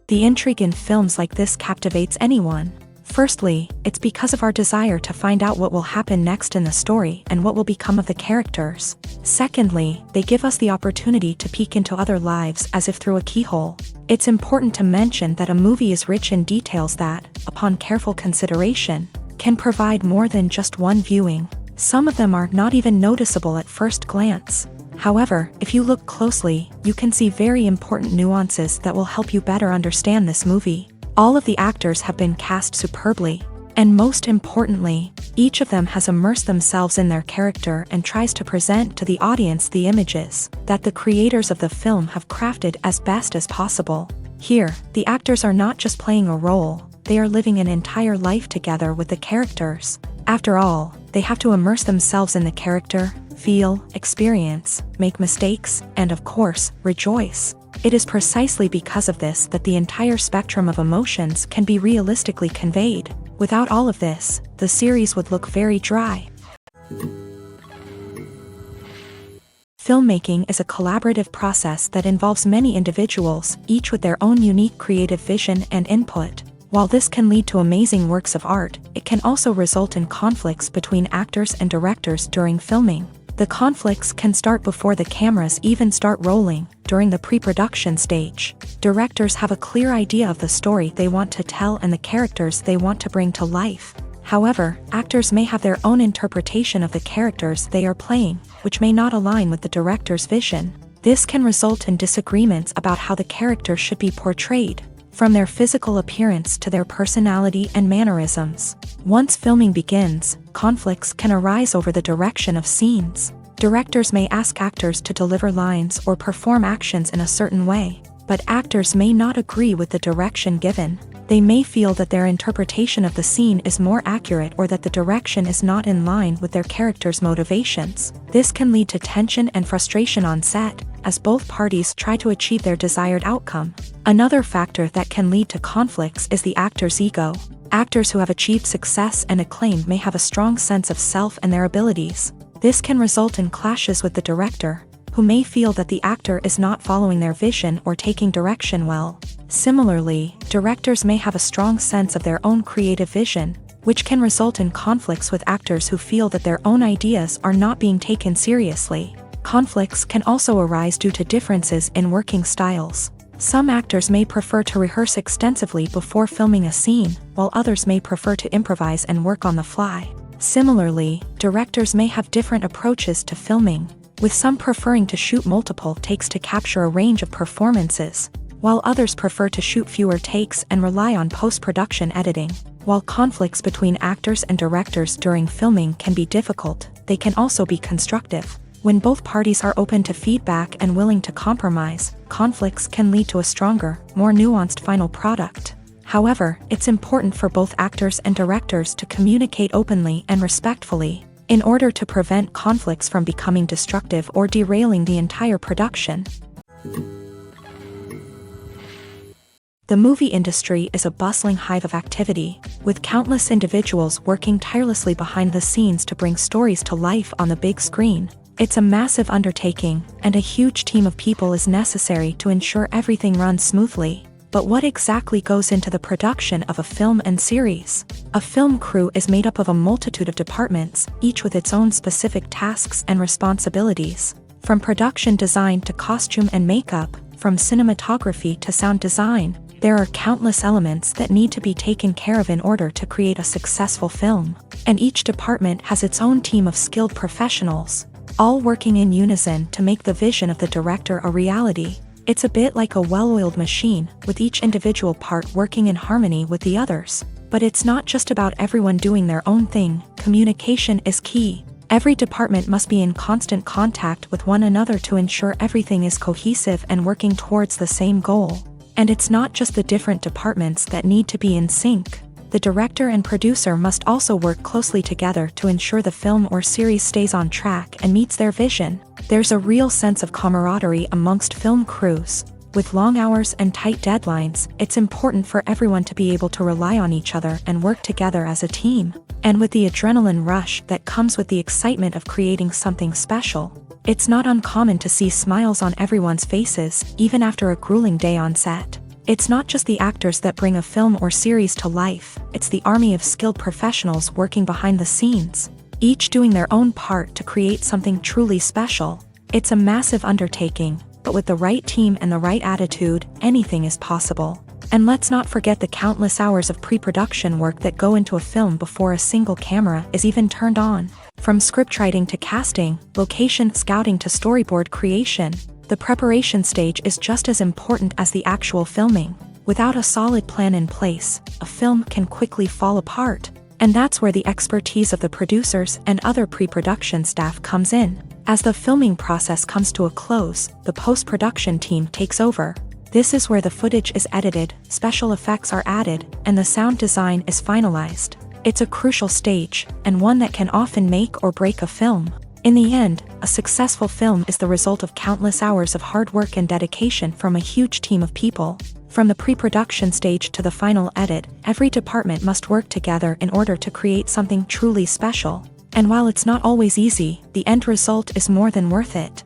The intrigue in films like this captivates anyone. Firstly, it's because of our desire to find out what will happen next in the story and what will become of the characters. Secondly, they give us the opportunity to peek into other lives as if through a keyhole. It's important to mention that a movie is rich in details that, upon careful consideration, can provide more than just one viewing. Some of them are not even noticeable at first glance. However, if you look closely, you can see very important nuances that will help you better understand this movie. All of the actors have been cast superbly. And most importantly, each of them has immersed themselves in their character and tries to present to the audience the images that the creators of the film have crafted as best as possible. Here, the actors are not just playing a role, they are living an entire life together with the characters. After all, they have to immerse themselves in the character, feel, experience, make mistakes, and of course, rejoice. It is precisely because of this that the entire spectrum of emotions can be realistically conveyed. Without all of this, the series would look very dry. Filmmaking is a collaborative process that involves many individuals, each with their own unique creative vision and input. While this can lead to amazing works of art, it can also result in conflicts between actors and directors during filming. The conflicts can start before the cameras even start rolling, during the pre-production stage. Directors have a clear idea of the story they want to tell and the characters they want to bring to life. However, actors may have their own interpretation of the characters they are playing, which may not align with the director's vision. This can result in disagreements about how the character should be portrayed, from their physical appearance to their personality and mannerisms. Once filming begins, conflicts can arise over the direction of scenes. Directors may ask actors to deliver lines or perform actions in a certain way, but actors may not agree with the direction given. They may feel that their interpretation of the scene is more accurate or that the direction is not in line with their character's motivations. This can lead to tension and frustration on set, as both parties try to achieve their desired outcome. Another factor that can lead to conflicts is the actor's ego. Actors who have achieved success and acclaim may have a strong sense of self and their abilities. This can result in clashes with the director, who may feel that the actor is not following their vision or taking direction well. Similarly, directors may have a strong sense of their own creative vision, which can result in conflicts with actors who feel that their own ideas are not being taken seriously. Conflicts can also arise due to differences in working styles. Some actors may prefer to rehearse extensively before filming a scene, while others may prefer to improvise and work on the fly. Similarly, directors may have different approaches to filming, with some preferring to shoot multiple takes to capture a range of performances, while others prefer to shoot fewer takes and rely on post-production editing. While conflicts between actors and directors during filming can be difficult, they can also be constructive. When both parties are open to feedback and willing to compromise, conflicts can lead to a stronger, more nuanced final product. However, it's important for both actors and directors to communicate openly and respectfully, in order to prevent conflicts from becoming destructive or derailing the entire production. The movie industry is a bustling hive of activity, with countless individuals working tirelessly behind the scenes to bring stories to life on the big screen. It's a massive undertaking, and a huge team of people is necessary to ensure everything runs smoothly. But what exactly goes into the production of a film and series? A film crew is made up of a multitude of departments, each with its own specific tasks and responsibilities. From production design to costume and makeup, from cinematography to sound design, there are countless elements that need to be taken care of in order to create a successful film. And each department has its own team of skilled professionals, all working in unison to make the vision of the director a reality. It's a bit like a well-oiled machine, with each individual part working in harmony with the others. But it's not just about everyone doing their own thing. Communication is key. Every department must be in constant contact with one another to ensure everything is cohesive and working towards the same goal. And it's not just the different departments that need to be in sync. The director and producer must also work closely together to ensure the film or series stays on track and meets their vision. There's a real sense of camaraderie amongst film crews. With long hours and tight deadlines, it's important for everyone to be able to rely on each other and work together as a team. And with the adrenaline rush that comes with the excitement of creating something special, it's not uncommon to see smiles on everyone's faces, even after a grueling day on set. It's not just the actors that bring a film or series to life, it's the army of skilled professionals working behind the scenes, each doing their own part to create something truly special. It's a massive undertaking, but with the right team and the right attitude, anything is possible. And let's not forget the countless hours of pre-production work that go into a film before a single camera is even turned on. From scriptwriting to casting, location scouting to storyboard creation, the preparation stage is just as important as the actual filming. Without a solid plan in place, a film can quickly fall apart. And that's where the expertise of the producers and other pre-production staff comes in. As the filming process comes to a close, the post-production team takes over. This is where the footage is edited, special effects are added, and the sound design is finalized. It's a crucial stage, and one that can often make or break a film. In the end, a successful film is the result of countless hours of hard work and dedication from a huge team of people. From the pre-production stage to the final edit, every department must work together in order to create something truly special. And while it's not always easy, the end result is more than worth it.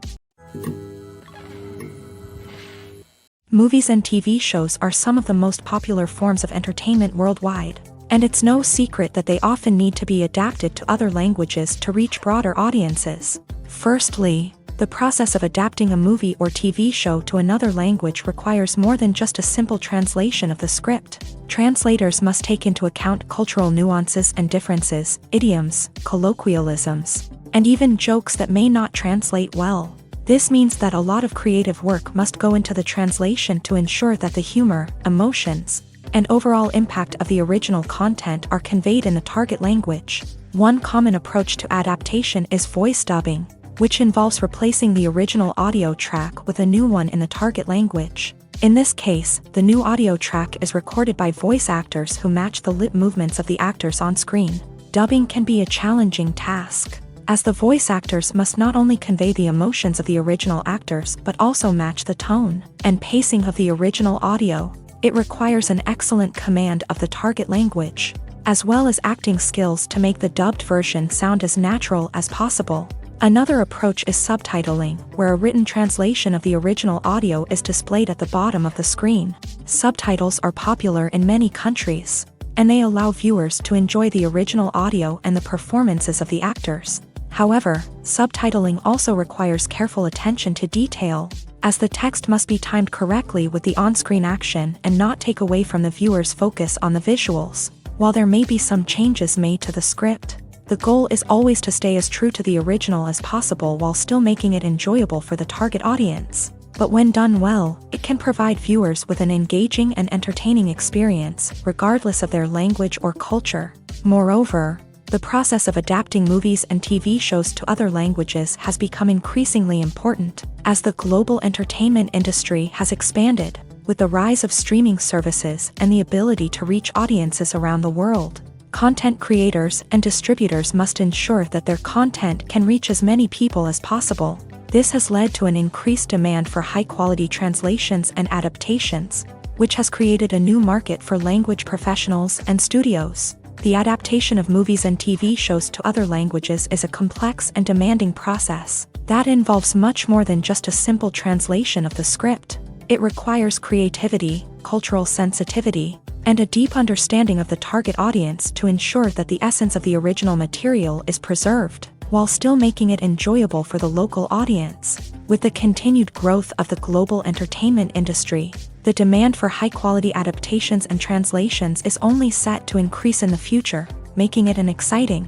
Movies and TV shows are some of the most popular forms of entertainment worldwide. And it's no secret that they often need to be adapted to other languages to reach broader audiences. Firstly, the process of adapting a movie or TV show to another language requires more than just a simple translation of the script. Translators must take into account cultural nuances and differences, idioms, colloquialisms, and even jokes that may not translate well. This means that a lot of creative work must go into the translation to ensure that the humor, emotions, and overall impact of the original content are conveyed in the target language. One common approach to adaptation is voice dubbing, which involves replacing the original audio track with a new one in the target language. In this case, the new audio track is recorded by voice actors who match the lip movements of the actors on screen. Dubbing can be a challenging task, as the voice actors must not only convey the emotions of the original actors but also match the tone and pacing of the original audio. It requires an excellent command of the target language, as well as acting skills to make the dubbed version sound as natural as possible. Another approach is subtitling, where a written translation of the original audio is displayed at the bottom of the screen. Subtitles are popular in many countries, and they allow viewers to enjoy the original audio and the performances of the actors. However, subtitling also requires careful attention to detail, as the text must be timed correctly with the on-screen action and not take away from the viewer's focus on the visuals. While there may be some changes made to the script, the goal is always to stay as true to the original as possible while still making it enjoyable for the target audience. But when done well, it can provide viewers with an engaging and entertaining experience, regardless of their language or culture. Moreover, the process of adapting movies and TV shows to other languages has become increasingly important, as the global entertainment industry has expanded, with the rise of streaming services and the ability to reach audiences around the world. Content creators and distributors must ensure that their content can reach as many people as possible. This has led to an increased demand for high-quality translations and adaptations, which has created a new market for language professionals and studios. The adaptation of movies and TV shows to other languages is a complex and demanding process that involves much more than just a simple translation of the script. It requires creativity, cultural sensitivity, and a deep understanding of the target audience to ensure that the essence of the original material is preserved, while still making it enjoyable for the local audience. With the continued growth of the global entertainment industry, the demand for high-quality adaptations and translations is only set to increase in the future, making it an exciting.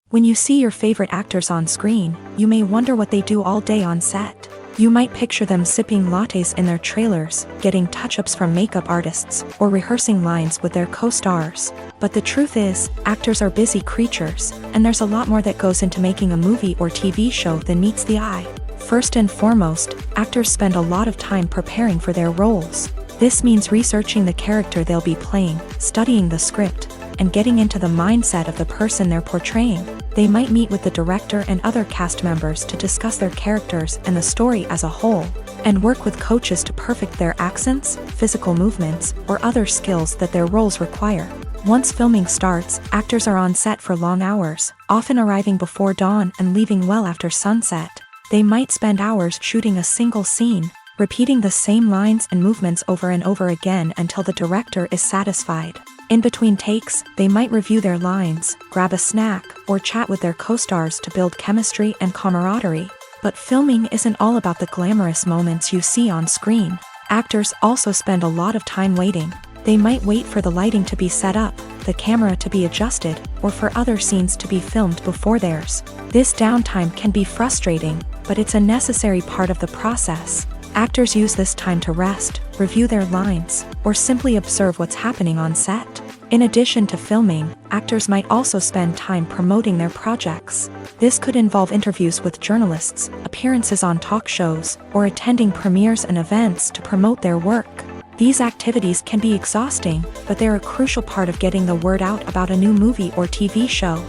When you see your favorite actors on screen, you may wonder what they do all day on set. You might picture them sipping lattes in their trailers, getting touch-ups from makeup artists, or rehearsing lines with their co-stars. But the truth is, actors are busy creatures, and there's a lot more that goes into making a movie or TV show than meets the eye. First and foremost, actors spend a lot of time preparing for their roles. This means researching the character they'll be playing, studying the script, and getting into the mindset of the person they're portraying. They might meet with the director and other cast members to discuss their characters and the story as a whole, and work with coaches to perfect their accents, physical movements, or other skills that their roles require. Once filming starts, actors are on set for long hours, often arriving before dawn and leaving well after sunset. They might spend hours shooting a single scene, repeating the same lines and movements over and over again until the director is satisfied. In between takes, they might review their lines, grab a snack, or chat with their co-stars to build chemistry and camaraderie. But filming isn't all about the glamorous moments you see on screen. Actors also spend a lot of time waiting. They might wait for the lighting to be set up, the camera to be adjusted, or for other scenes to be filmed before theirs. This downtime can be frustrating, but it's a necessary part of the process. Actors use this time to rest, review their lines, or simply observe what's happening on set. In addition to filming, actors might also spend time promoting their projects. This could involve interviews with journalists, appearances on talk shows, or attending premieres and events to promote their work. These activities can be exhausting, but they're a crucial part of getting the word out about a new movie or TV show.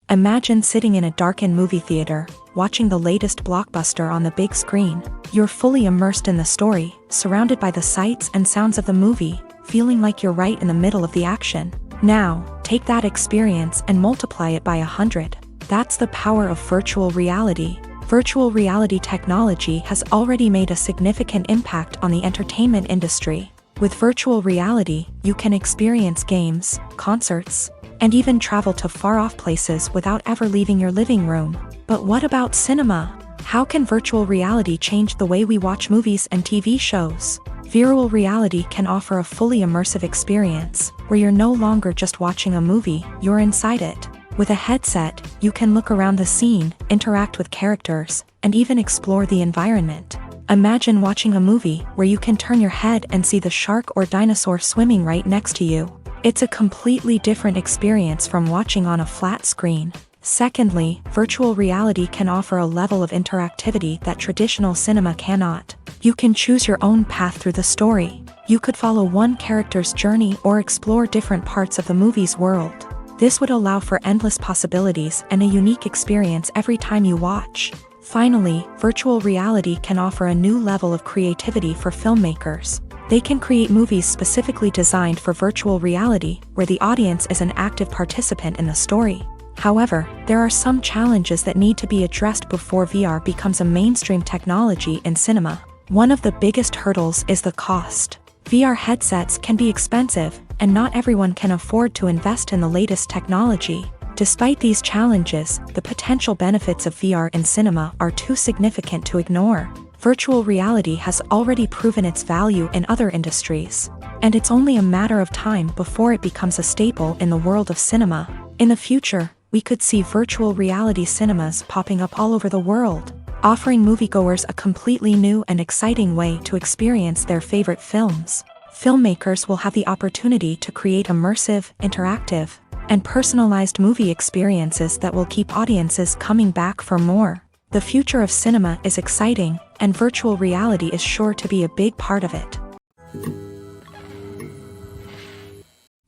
Imagine sitting in a darkened movie theater, watching the latest blockbuster on the big screen. You're fully immersed in the story, surrounded by the sights and sounds of the movie, feeling like you're right in the middle of the action. Now, take that experience and multiply it by 100. That's the power of virtual reality. Virtual reality technology has already made a significant impact on the entertainment industry. With virtual reality, you can experience games, concerts, and even travel to far-off places without ever leaving your living room. But what about cinema? How can virtual reality change the way we watch movies and TV shows? Virtual reality can offer a fully immersive experience, where you're no longer just watching a movie, you're inside it. With a headset, you can look around the scene, interact with characters, and even explore the environment. Imagine watching a movie where you can turn your head and see the shark or dinosaur swimming right next to you. It's a completely different experience from watching on a flat screen. Secondly, virtual reality can offer a level of interactivity that traditional cinema cannot. You can choose your own path through the story. You could follow one character's journey or explore different parts of the movie's world. This would allow for endless possibilities and a unique experience every time you watch. Finally, virtual reality can offer a new level of creativity for filmmakers. They can create movies specifically designed for virtual reality, where the audience is an active participant in the story. However, there are some challenges that need to be addressed before VR becomes a mainstream technology in cinema. One of the biggest hurdles is the cost. VR headsets can be expensive, and not everyone can afford to invest in the latest technology. Despite these challenges, the potential benefits of VR in cinema are too significant to ignore. Virtual reality has already proven its value in other industries, and it's only a matter of time before it becomes a staple in the world of cinema. In the future, we could see virtual reality cinemas popping up all over the world, offering moviegoers a completely new and exciting way to experience their favorite films. Filmmakers will have the opportunity to create immersive, interactive, and personalized movie experiences that will keep audiences coming back for more. The future of cinema is exciting, and virtual reality is sure to be a big part of it.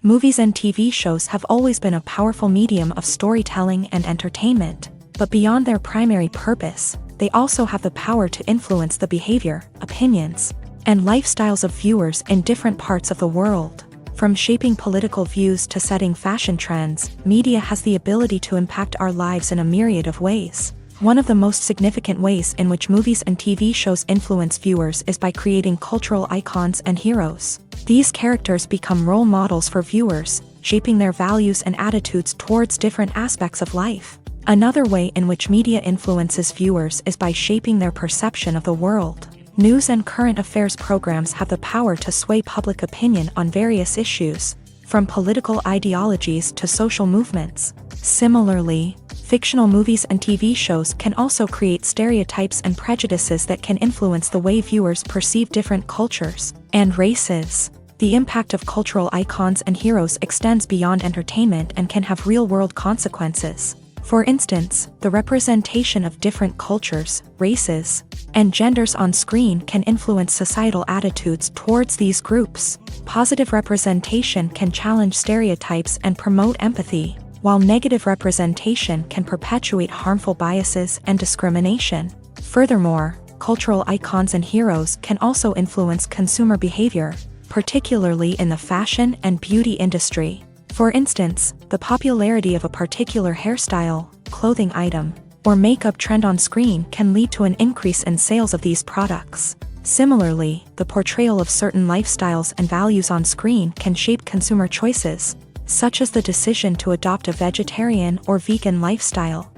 Movies and TV shows have always been a powerful medium of storytelling and entertainment, but beyond their primary purpose, they also have the power to influence the behavior, opinions, and lifestyles of viewers in different parts of the world. From shaping political views to setting fashion trends, media has the ability to impact our lives in a myriad of ways. One of the most significant ways in which movies and TV shows influence viewers is by creating cultural icons and heroes. These characters become role models for viewers, shaping their values and attitudes towards different aspects of life. Another way in which media influences viewers is by shaping their perception of the world. News and current affairs programs have the power to sway public opinion on various issues, from political ideologies to social movements. Similarly, fictional movies and TV shows can also create stereotypes and prejudices that can influence the way viewers perceive different cultures and races. The impact of cultural icons and heroes extends beyond entertainment and can have real-world consequences. For instance, the representation of different cultures, races, and genders on screen can influence societal attitudes towards these groups. Positive representation can challenge stereotypes and promote empathy, while negative representation can perpetuate harmful biases and discrimination. Furthermore, cultural icons and heroes can also influence consumer behavior, particularly in the fashion and beauty industry. For instance, the popularity of a particular hairstyle, clothing item, or makeup trend on screen can lead to an increase in sales of these products. Similarly, the portrayal of certain lifestyles and values on screen can shape consumer choices, such as the decision to adopt a vegetarian or vegan lifestyle.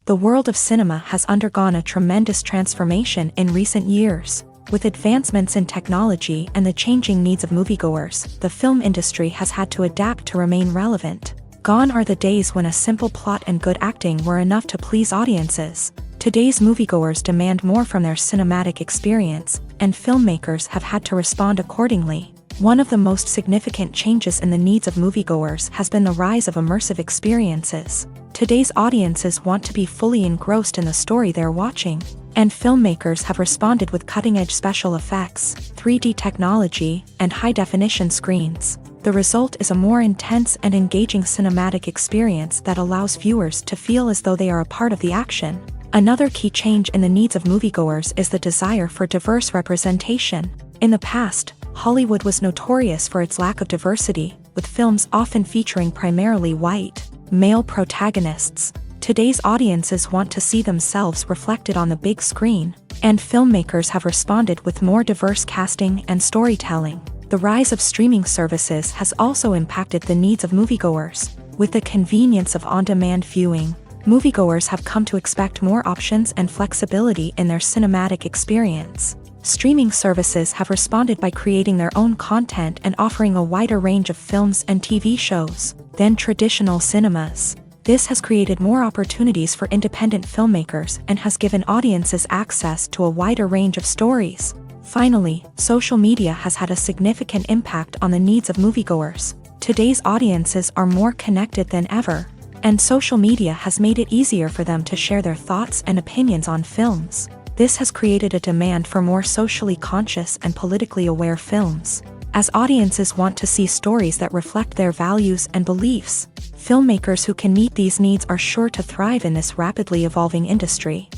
The world of cinema has undergone a tremendous transformation in recent years. With advancements in technology and the changing needs of moviegoers, the film industry has had to adapt to remain relevant. Gone are the days when a simple plot and good acting were enough to please audiences. Today's moviegoers demand more from their cinematic experience, and filmmakers have had to respond accordingly. One of the most significant changes in the needs of moviegoers has been the rise of immersive experiences. Today's audiences want to be fully engrossed in the story they're watching, and filmmakers have responded with cutting-edge special effects, 3D technology, and high-definition screens. The result is a more intense and engaging cinematic experience that allows viewers to feel as though they are a part of the action. Another key change in the needs of moviegoers is the desire for diverse representation. In the past, Hollywood was notorious for its lack of diversity, with films often featuring primarily white, male protagonists. Today's audiences want to see themselves reflected on the big screen, and filmmakers have responded with more diverse casting and storytelling. The rise of streaming services has also impacted the needs of moviegoers. With the convenience of on-demand viewing, moviegoers have come to expect more options and flexibility in their cinematic experience. Streaming services have responded by creating their own content and offering a wider range of films and TV shows than traditional cinemas. This has created more opportunities for independent filmmakers and has given audiences access to a wider range of stories. Finally, social media has had a significant impact on the needs of moviegoers. Today's audiences are more connected than ever, and social media has made it easier for them to share their thoughts and opinions on films. This has created a demand for more socially conscious and politically aware films. As audiences want to see stories that reflect their values and beliefs, filmmakers who can meet these needs are sure to thrive in this rapidly evolving industry.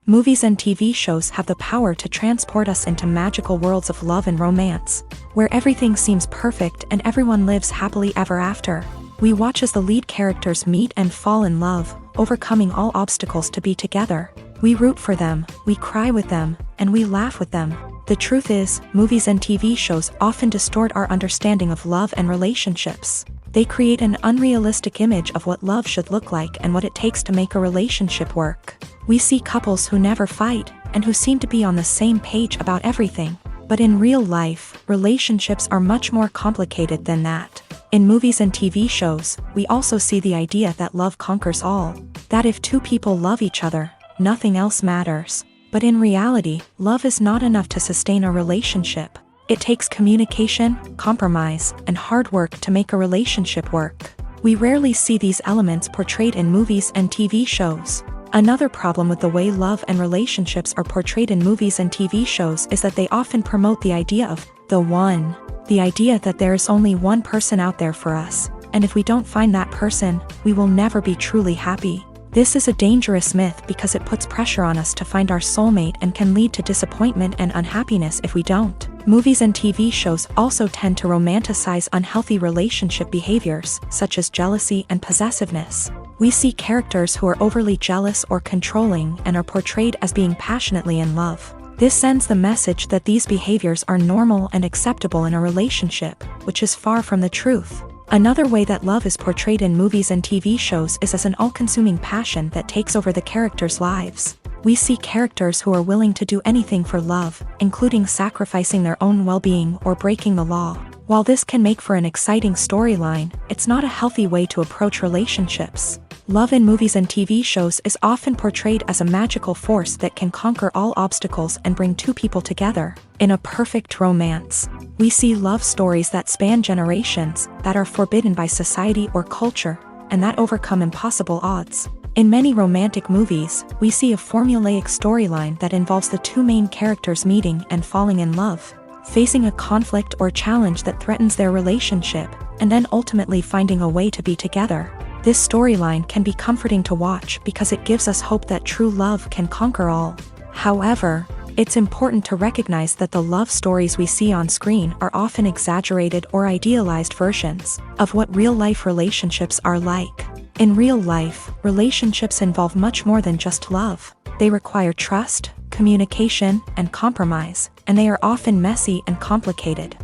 Movies and TV shows have the power to transport us into magical worlds of love and romance, where everything seems perfect and everyone lives happily ever after. We watch as the lead characters meet and fall in love, overcoming all obstacles to be together. We root for them, we cry with them, and we laugh with them. The truth is, movies and TV shows often distort our understanding of love and relationships. They create an unrealistic image of what love should look like and what it takes to make a relationship work. We see couples who never fight, and who seem to be on the same page about everything. But in real life, relationships are much more complicated than that. In movies and TV shows, we also see the idea that love conquers all. That if two people love each other, nothing else matters. But in reality, love is not enough to sustain a relationship. It takes communication, compromise, and hard work to make a relationship work. We rarely see these elements portrayed in movies and TV shows. Another problem with the way love and relationships are portrayed in movies and TV shows is that they often promote the idea of the one. The idea that there is only one person out there for us, and if we don't find that person, we will never be truly happy. This is a dangerous myth because it puts pressure on us to find our soulmate and can lead to disappointment and unhappiness if we don't. Movies and TV shows also tend to romanticize unhealthy relationship behaviors, such as jealousy and possessiveness. We see characters who are overly jealous or controlling and are portrayed as being passionately in love. This sends the message that these behaviors are normal and acceptable in a relationship, which is far from the truth. Another way that love is portrayed in movies and TV shows is as an all-consuming passion that takes over the characters' lives. We see characters who are willing to do anything for love, including sacrificing their own well-being or breaking the law. While this can make for an exciting storyline, it's not a healthy way to approach relationships. Love in movies and TV shows is often portrayed as a magical force that can conquer all obstacles and bring two people together. In a perfect romance, we see love stories that span generations, that are forbidden by society or culture, and that overcome impossible odds. In many romantic movies, we see a formulaic storyline that involves the two main characters meeting and falling in love, facing a conflict or challenge that threatens their relationship, and then ultimately finding a way to be together. This storyline can be comforting to watch because it gives us hope that true love can conquer all. However, It's important to recognize that the love stories we see on screen are often exaggerated or idealized versions of what real-life relationships are like. In real life, relationships involve much more than just love. They require trust, communication, and compromise, and they are often messy and complicated.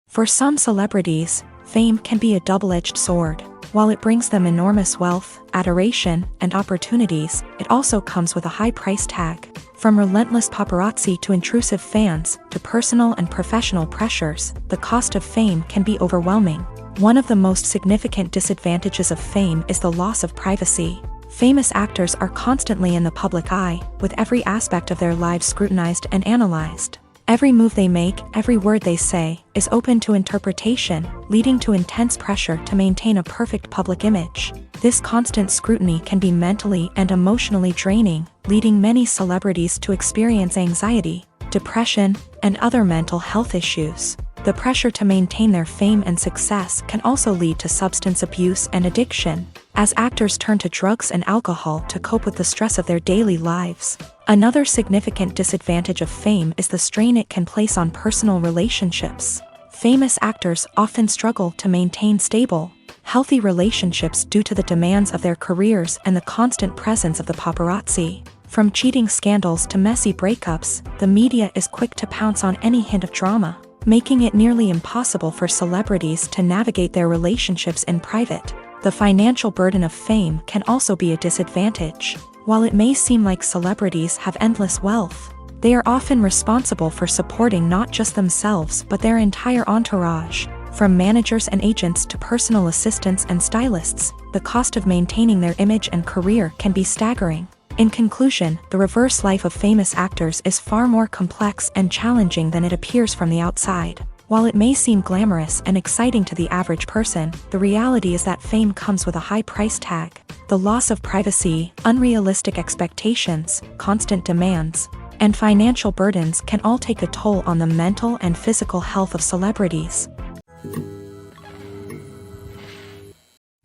For some celebrities, fame can be a double-edged sword. While it brings them enormous wealth, adoration, and opportunities, it also comes with a high price tag. From relentless paparazzi to intrusive fans, to personal and professional pressures, the cost of fame can be overwhelming. One of the most significant disadvantages of fame is the loss of privacy. Famous actors are constantly in the public eye, with every aspect of their lives scrutinized and analyzed. Every move they make, every word they say, is open to interpretation, leading to intense pressure to maintain a perfect public image. This constant scrutiny can be mentally and emotionally draining, leading many celebrities to experience anxiety, depression, and other mental health issues. The pressure to maintain their fame and success can also lead to substance abuse and addiction, as actors turn to drugs and alcohol to cope with the stress of their daily lives. Another significant disadvantage of fame is the strain it can place on personal relationships. Famous actors often struggle to maintain stable, healthy relationships due to the demands of their careers and the constant presence of the paparazzi. From cheating scandals to messy breakups, the media is quick to pounce on any hint of drama, making it nearly impossible for celebrities to navigate their relationships in private. The financial burden of fame can also be a disadvantage. While it may seem like celebrities have endless wealth, they are often responsible for supporting not just themselves but their entire entourage. From managers and agents to personal assistants and stylists, the cost of maintaining their image and career can be staggering. In conclusion, the reverse life of famous actors is far more complex and challenging than it appears from the outside. While it may seem glamorous and exciting to the average person, the reality is that fame comes with a high price tag. The loss of privacy, unrealistic expectations, constant demands, and financial burdens can all take a toll on the mental and physical health of celebrities.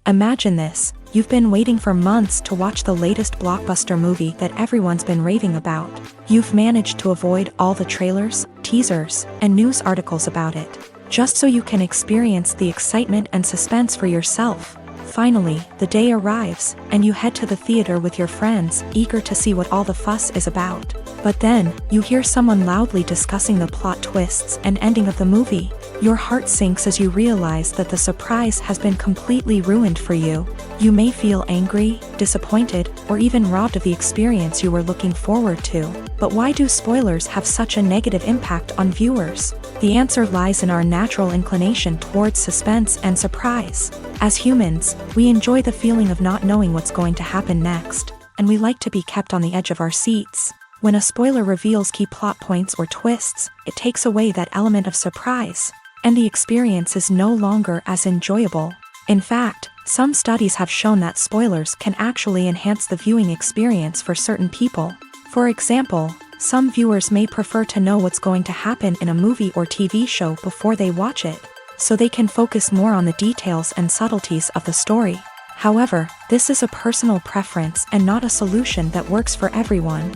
Imagine this: you've been waiting for months to watch the latest blockbuster movie that everyone's been raving about. You've managed to avoid all the trailers, teasers, and news articles about it, just so you can experience the excitement and suspense for yourself. Finally, the day arrives, and you head to the theater with your friends, eager to see what all the fuss is about. But then, you hear someone loudly discussing the plot twists and ending of the movie. Your heart sinks as you realize that the surprise has been completely ruined for you. You may feel angry, disappointed, or even robbed of the experience you were looking forward to. But why do spoilers have such a negative impact on viewers? The answer lies in our natural inclination towards suspense and surprise. As humans, we enjoy the feeling of not knowing what's going to happen next, and we like to be kept on the edge of our seats. When a spoiler reveals key plot points or twists, it takes away that element of surprise, and the experience is no longer as enjoyable. In fact, some studies have shown that spoilers can actually enhance the viewing experience for certain people. For example, some viewers may prefer to know what's going to happen in a movie or TV show before they watch it, so they can focus more on the details and subtleties of the story. However, this is a personal preference and not a solution that works for everyone.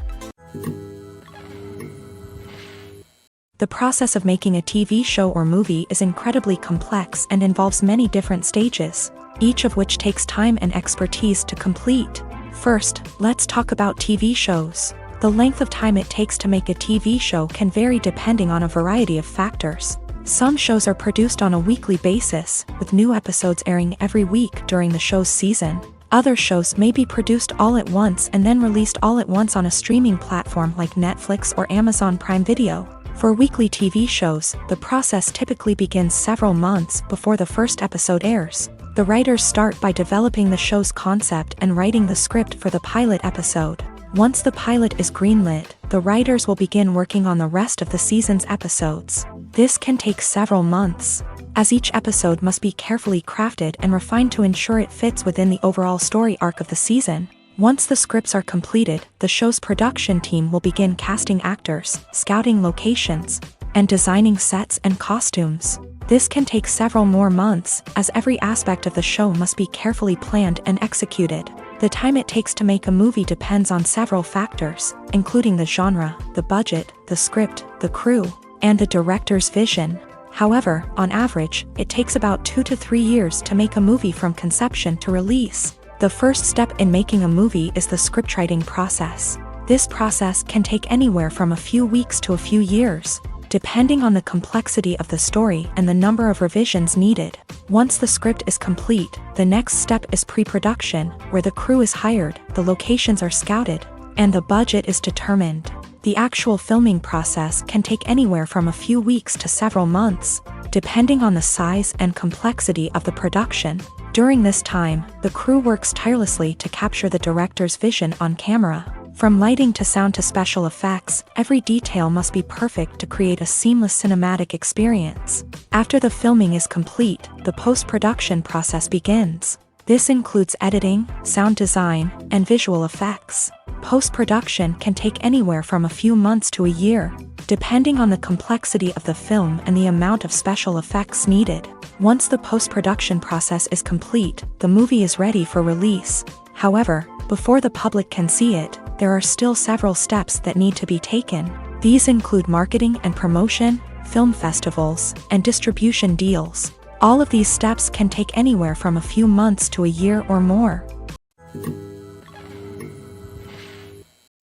The process of making a TV show or movie is incredibly complex and involves many different stages, each of which takes time and expertise to complete. First, let's talk about TV shows. The length of time it takes to make a TV show can vary depending on a variety of factors. Some shows are produced on a weekly basis, with new episodes airing every week during the show's season. Other shows may be produced all at once and then released all at once on a streaming platform like Netflix or Amazon Prime Video. For weekly TV shows, the process typically begins several months before the first episode airs. The writers start by developing the show's concept and writing the script for the pilot episode. Once the pilot is greenlit, the writers will begin working on the rest of the season's episodes. This can take several months, as each episode must be carefully crafted and refined to ensure it fits within the overall story arc of the season. Once the scripts are completed, the show's production team will begin casting actors, scouting locations, and designing sets and costumes. This can take several more months, as every aspect of the show must be carefully planned and executed. The time it takes to make a movie depends on several factors, including the genre, the budget, the script, the crew, and the director's vision. However, on average, it takes about 2 to 3 years to make a movie from conception to release. The first step in making a movie is the scriptwriting process. This process can take anywhere from a few weeks to a few years, depending on the complexity of the story and the number of revisions needed. Once the script is complete, the next step is pre-production, where the crew is hired, the locations are scouted, and the budget is determined. The actual filming process can take anywhere from a few weeks to several months, depending on the size and complexity of the production. During this time, the crew works tirelessly to capture the director's vision on camera. From lighting to sound to special effects, every detail must be perfect to create a seamless cinematic experience. After the filming is complete, the post-production process begins. This includes editing, sound design, and visual effects. Post-production can take anywhere from a few months to a year, depending on the complexity of the film and the amount of special effects needed. Once the post-production process is complete, the movie is ready for release. However, before the public can see it, there are still several steps that need to be taken. These include marketing and promotion, film festivals, and distribution deals. All of these steps can take anywhere from a few months to a year or more.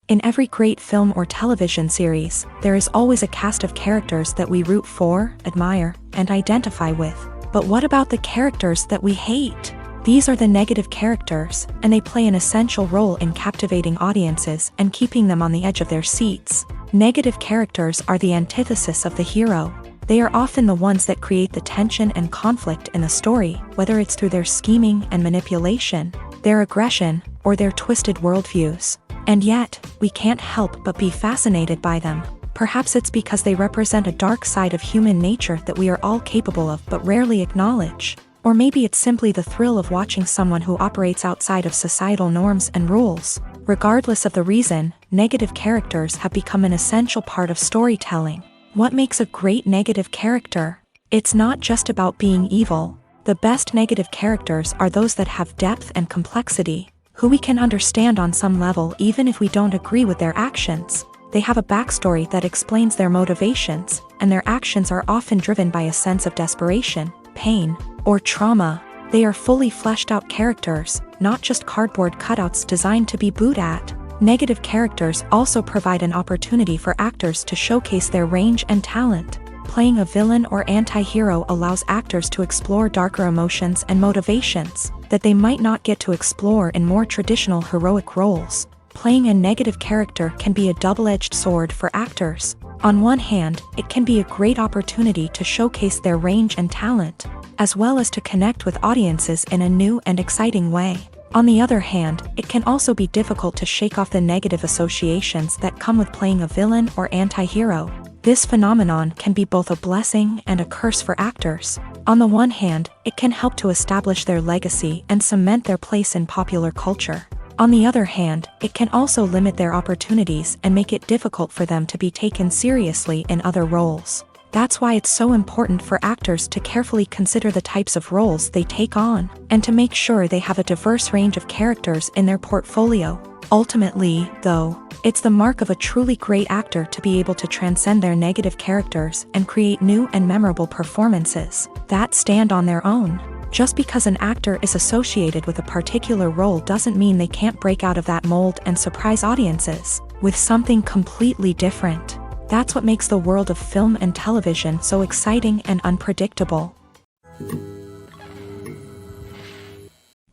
In every great film or television series, there is always a cast of characters that we root for, admire, and identify with. But what about the characters that we hate? These are the negative characters, and they play an essential role in captivating audiences and keeping them on the edge of their seats. Negative characters are the antithesis of the hero. They are often the ones that create the tension and conflict in the story, whether it's through their scheming and manipulation, their aggression, or their twisted worldviews. And yet, we can't help but be fascinated by them. Perhaps it's because they represent a dark side of human nature that we are all capable of but rarely acknowledge. Or maybe it's simply the thrill of watching someone who operates outside of societal norms and rules. Regardless of the reason, negative characters have become an essential part of storytelling. What makes a great negative character? It's not just about being evil. The best negative characters are those that have depth and complexity, who we can understand on some level even if we don't agree with their actions. They have a backstory that explains their motivations, and their actions are often driven by a sense of desperation, pain, or trauma. They are fully fleshed out characters, not just cardboard cutouts designed to be booed at. Negative characters also provide an opportunity for actors to showcase their range and talent. Playing a villain or anti-hero allows actors to explore darker emotions and motivations that they might not get to explore in more traditional heroic roles. Playing a negative character can be a double-edged sword for actors. On one hand, it can be a great opportunity to showcase their range and talent, as well as to connect with audiences in a new and exciting way. On the other hand, it can also be difficult to shake off the negative associations that come with playing a villain or anti-hero. This phenomenon can be both a blessing and a curse for actors. On the one hand, it can help to establish their legacy and cement their place in popular culture. On the other hand, it can also limit their opportunities and make it difficult for them to be taken seriously in other roles. That's why it's so important for actors to carefully consider the types of roles they take on, and to make sure they have a diverse range of characters in their portfolio. Ultimately, though, it's the mark of a truly great actor to be able to transcend their negative characters and create new and memorable performances that stand on their own. Just because an actor is associated with a particular role doesn't mean they can't break out of that mold and surprise audiences with something completely different. That's what makes the world of film and television so exciting and unpredictable.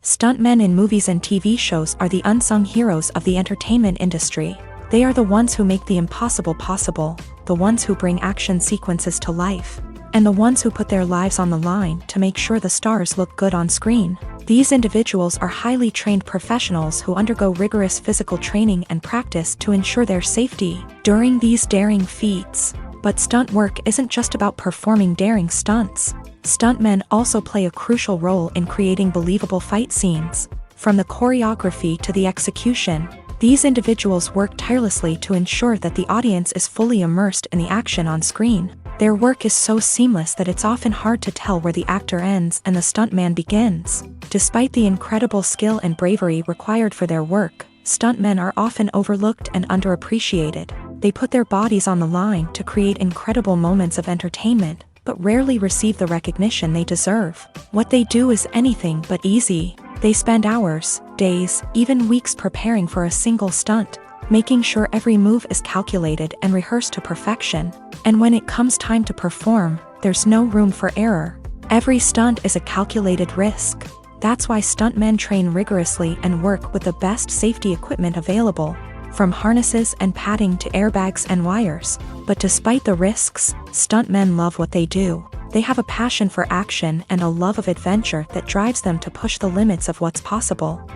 Stuntmen in movies and TV shows are the unsung heroes of the entertainment industry. They are the ones who make the impossible possible, the ones who bring action sequences to life, and the ones who put their lives on the line to make sure the stars look good on screen. These individuals are highly trained professionals who undergo rigorous physical training and practice to ensure their safety during these daring feats. But stunt work isn't just about performing daring stunts. Stuntmen also play a crucial role in creating believable fight scenes. From the choreography to the execution, these individuals work tirelessly to ensure that the audience is fully immersed in the action on screen. Their work is so seamless that it's often hard to tell where the actor ends and the stuntman begins. Despite the incredible skill and bravery required for their work, stuntmen are often overlooked and underappreciated. They put their bodies on the line to create incredible moments of entertainment, but rarely receive the recognition they deserve. What they do is anything but easy. They spend hours, days, even weeks preparing for a single stunt, making sure every move is calculated and rehearsed to perfection. And when it comes time to perform, there's no room for error. Every stunt is a calculated risk. That's why stuntmen train rigorously and work with the best safety equipment available, from harnesses and padding to airbags and wires. But despite the risks, stuntmen love what they do. They have a passion for action and a love of adventure that drives them to push the limits of what's possible.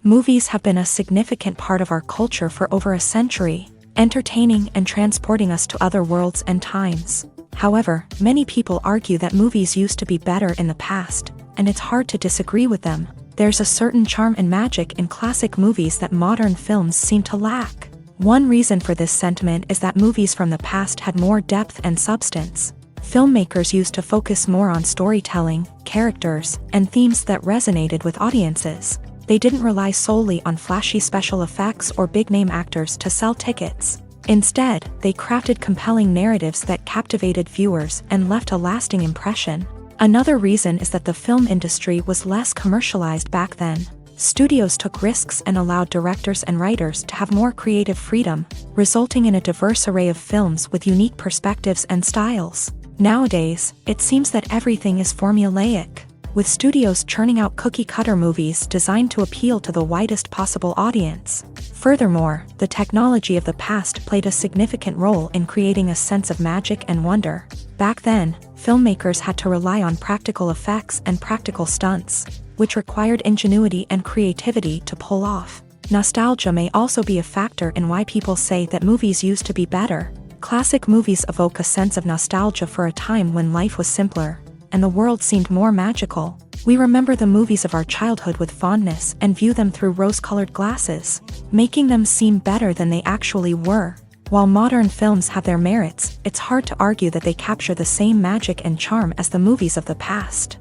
Movies have been a significant part of our culture for over a century, entertaining and transporting us to other worlds and times. However, many people argue that movies used to be better in the past, and it's hard to disagree with them. There's a certain charm and magic in classic movies that modern films seem to lack. One reason for this sentiment is that movies from the past had more depth and substance. Filmmakers used to focus more on storytelling, characters, and themes that resonated with audiences. They didn't rely solely on flashy special effects or big-name actors to sell tickets. Instead, they crafted compelling narratives that captivated viewers and left a lasting impression. Another reason is that the film industry was less commercialized back then. Studios took risks and allowed directors and writers to have more creative freedom, resulting in a diverse array of films with unique perspectives and styles. Nowadays, it seems that everything is formulaic, with studios churning out cookie-cutter movies designed to appeal to the widest possible audience. Furthermore, the technology of the past played a significant role in creating a sense of magic and wonder. Back then, filmmakers had to rely on practical effects and practical stunts, which required ingenuity and creativity to pull off. Nostalgia may also be a factor in why people say that movies used to be better. Classic movies evoke a sense of nostalgia for a time when life was simpler, and the world seemed more magical. We remember the movies of our childhood with fondness and view them through rose-colored glasses, making them seem better than they actually were. While modern films have their merits, it's hard to argue that they capture the same magic and charm as the movies of the past.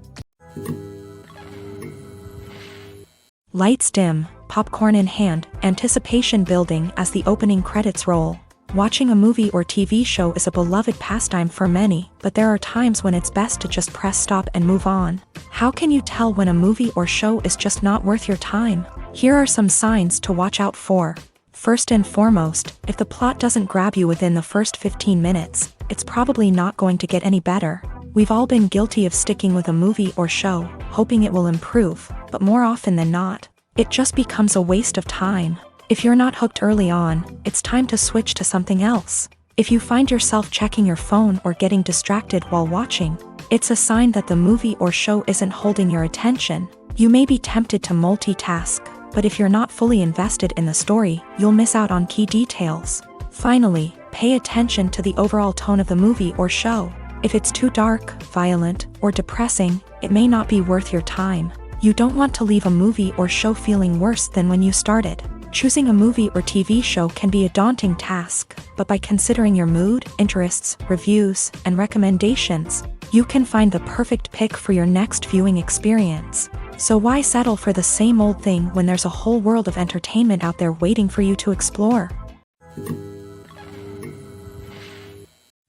Lights dim, popcorn in hand, anticipation building as the opening credits roll. Watching a movie or TV show is a beloved pastime for many, but there are times when it's best to just press stop and move on. How can you tell when a movie or show is just not worth your time? Here are some signs to watch out for. First and foremost, if the plot doesn't grab you within the first 15 minutes, it's probably not going to get any better. We've all been guilty of sticking with a movie or show, hoping it will improve, but more often than not, it just becomes a waste of time. If you're not hooked early on, it's time to switch to something else. If you find yourself checking your phone or getting distracted while watching, it's a sign that the movie or show isn't holding your attention. You may be tempted to multitask, but if you're not fully invested in the story, you'll miss out on key details. Finally, pay attention to the overall tone of the movie or show. If it's too dark, violent, or depressing, it may not be worth your time. You don't want to leave a movie or show feeling worse than when you started. Choosing a movie or TV show can be a daunting task, but by considering your mood, interests, reviews, and recommendations, you can find the perfect pick for your next viewing experience. So why settle for the same old thing when there's a whole world of entertainment out there waiting for you to explore?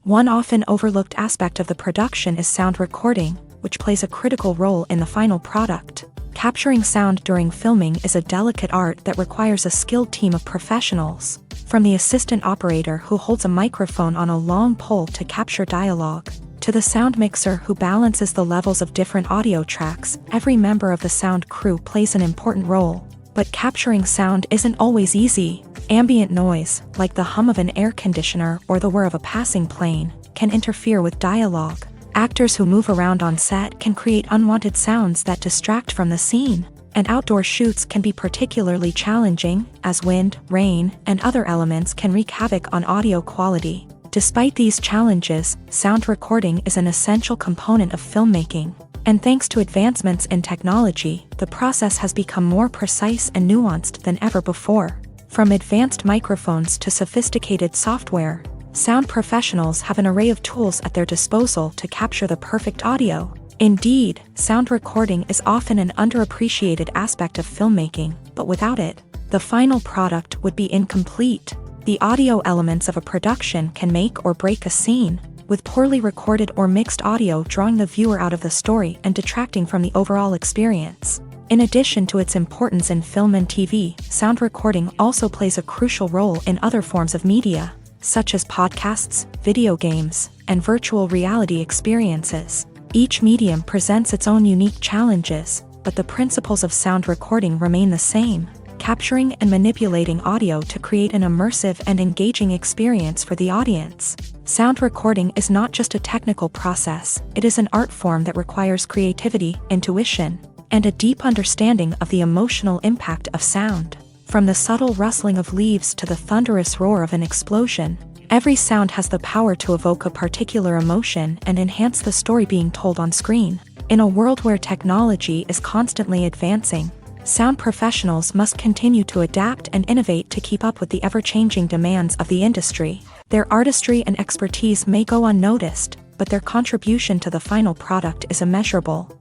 One often overlooked aspect of the production is sound recording, which plays a critical role in the final product. Capturing sound during filming is a delicate art that requires a skilled team of professionals. From the assistant operator who holds a microphone on a long pole to capture dialogue, to the sound mixer who balances the levels of different audio tracks, every member of the sound crew plays an important role. But capturing sound isn't always easy. Ambient noise, like the hum of an air conditioner or the whir of a passing plane, can interfere with dialogue. Actors who move around on set can create unwanted sounds that distract from the scene, and outdoor shoots can be particularly challenging, as wind, rain, and other elements can wreak havoc on audio quality. Despite these challenges, sound recording is an essential component of filmmaking, and thanks to advancements in technology, the process has become more precise and nuanced than ever before. From advanced microphones to sophisticated software, sound professionals have an array of tools at their disposal to capture the perfect audio. Indeed, sound recording is often an underappreciated aspect of filmmaking, but without it, the final product would be incomplete. The audio elements of a production can make or break a scene, with poorly recorded or mixed audio drawing the viewer out of the story and detracting from the overall experience. In addition to its importance in film and TV, sound recording also plays a crucial role in other forms of media, such as podcasts, video games, and virtual reality experiences. Each medium presents its own unique challenges, but the principles of sound recording remain the same, capturing and manipulating audio to create an immersive and engaging experience for the audience. Sound recording is not just a technical process, it is an art form that requires creativity, intuition, and a deep understanding of the emotional impact of sound. From the subtle rustling of leaves to the thunderous roar of an explosion, every sound has the power to evoke a particular emotion and enhance the story being told on screen. In a world where technology is constantly advancing, sound professionals must continue to adapt and innovate to keep up with the ever-changing demands of the industry. Their artistry and expertise may go unnoticed, but their contribution to the final product is immeasurable.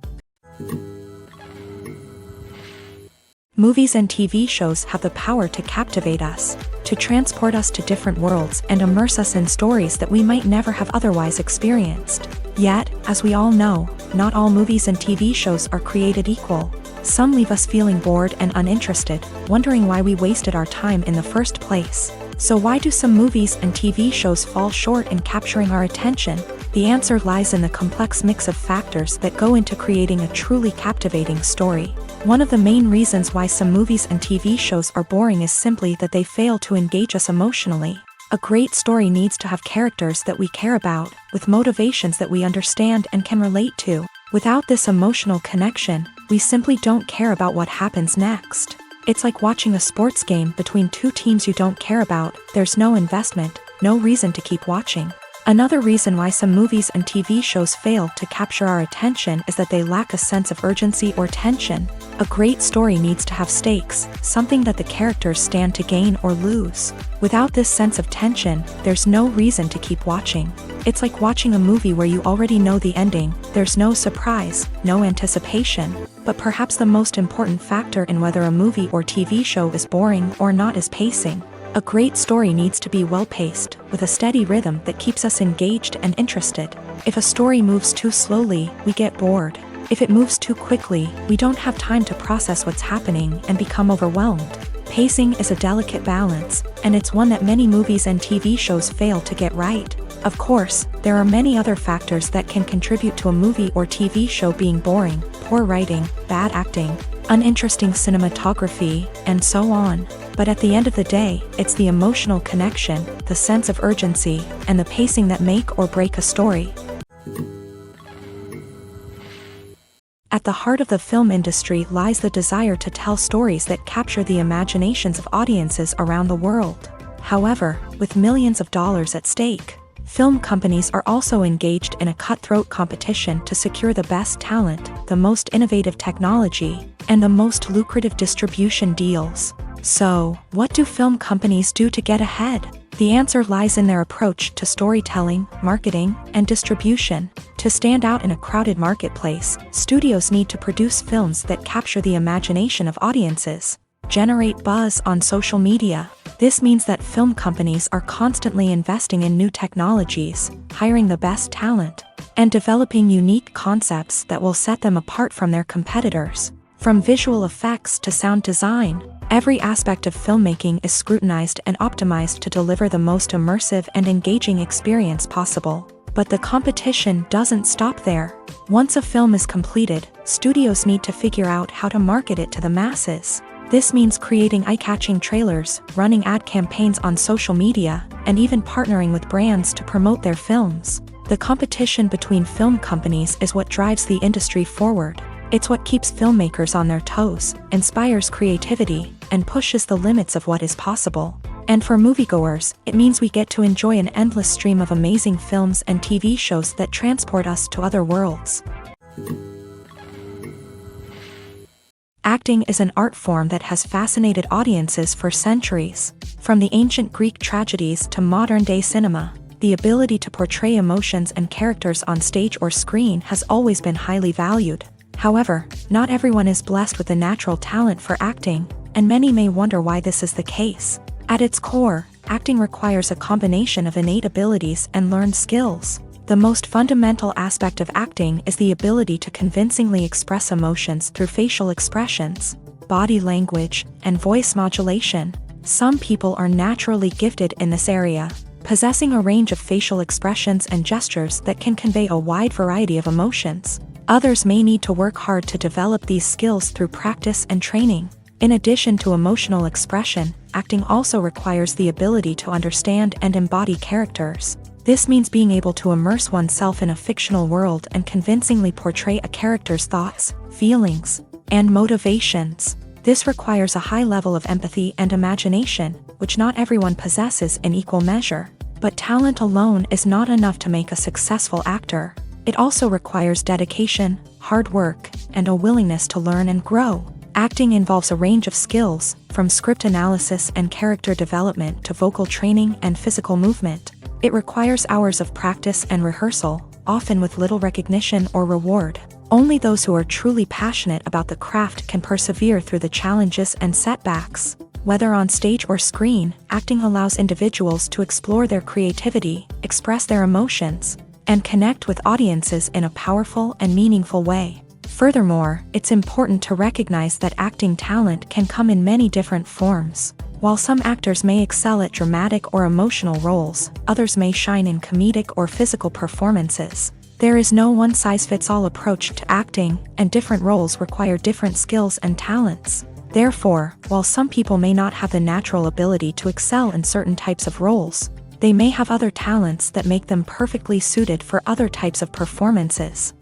Movies and TV shows have the power to captivate us, to transport us to different worlds and immerse us in stories that we might never have otherwise experienced. Yet, as we all know, not all movies and TV shows are created equal. Some leave us feeling bored and uninterested, wondering why we wasted our time in the first place. So why do some movies and TV shows fall short in capturing our attention? The answer lies in the complex mix of factors that go into creating a truly captivating story. One of the main reasons why some movies and TV shows are boring is simply that they fail to engage us emotionally. A great story needs to have characters that we care about, with motivations that we understand and can relate to. Without this emotional connection, we simply don't care about what happens next. It's like watching a sports game between two teams you don't care about. There's no investment, no reason to keep watching. Another reason why some movies and TV shows fail to capture our attention is that they lack a sense of urgency or tension. A great story needs to have stakes, something that the characters stand to gain or lose. Without this sense of tension, there's no reason to keep watching. It's like watching a movie where you already know the ending. There's no surprise, no anticipation. But perhaps the most important factor in whether a movie or TV show is boring or not is pacing. A great story needs to be well-paced, with a steady rhythm that keeps us engaged and interested. If a story moves too slowly, we get bored. If it moves too quickly, we don't have time to process what's happening and become overwhelmed. Pacing is a delicate balance, and it's one that many movies and TV shows fail to get right. Of course, there are many other factors that can contribute to a movie or TV show being boring: poor writing, bad acting, uninteresting cinematography, and so on. But at the end of the day, it's the emotional connection, the sense of urgency, and the pacing that make or break a story. At the heart of the film industry lies the desire to tell stories that capture the imaginations of audiences around the world. However, with millions of dollars at stake, film companies are also engaged in a cutthroat competition to secure the best talent, the most innovative technology, and the most lucrative distribution deals. So, what do film companies do to get ahead? The answer lies in their approach to storytelling, marketing, and distribution. To stand out in a crowded marketplace, studios need to produce films that capture the imagination of audiences, generate buzz on social media. This means that film companies are constantly investing in new technologies, hiring the best talent, and developing unique concepts that will set them apart from their competitors. From visual effects to sound design, every aspect of filmmaking is scrutinized and optimized to deliver the most immersive and engaging experience possible. But the competition doesn't stop there. Once a film is completed, studios need to figure out how to market it to the masses. This means creating eye-catching trailers, running ad campaigns on social media, and even partnering with brands to promote their films. The competition between film companies is what drives the industry forward. It's what keeps filmmakers on their toes, inspires creativity, and pushes the limits of what is possible. And for moviegoers, it means we get to enjoy an endless stream of amazing films and TV shows that transport us to other worlds. Acting is an art form that has fascinated audiences for centuries. From the ancient Greek tragedies to modern-day cinema, the ability to portray emotions and characters on stage or screen has always been highly valued. However, not everyone is blessed with the natural talent for acting, and many may wonder why this is the case. At its core, acting requires a combination of innate abilities and learned skills. The most fundamental aspect of acting is the ability to convincingly express emotions through facial expressions, body language, and voice modulation. Some people are naturally gifted in this area, possessing a range of facial expressions and gestures that can convey a wide variety of emotions. Others may need to work hard to develop these skills through practice and training. In addition to emotional expression, acting also requires the ability to understand and embody characters. This means being able to immerse oneself in a fictional world and convincingly portray a character's thoughts, feelings, and motivations. This requires a high level of empathy and imagination, which not everyone possesses in equal measure. But talent alone is not enough to make a successful actor. It also requires dedication, hard work, and a willingness to learn and grow. Acting involves a range of skills, from script analysis and character development to vocal training and physical movement. It requires hours of practice and rehearsal, often with little recognition or reward. Only those who are truly passionate about the craft can persevere through the challenges and setbacks. Whether on stage or screen, acting allows individuals to explore their creativity, express their emotions, and connect with audiences in a powerful and meaningful way. Furthermore, it's important to recognize that acting talent can come in many different forms. While some actors may excel at dramatic or emotional roles, others may shine in comedic or physical performances. There is no one-size-fits-all approach to acting, and different roles require different skills and talents. Therefore, while some people may not have the natural ability to excel in certain types of roles, they may have other talents that make them perfectly suited for other types of performances.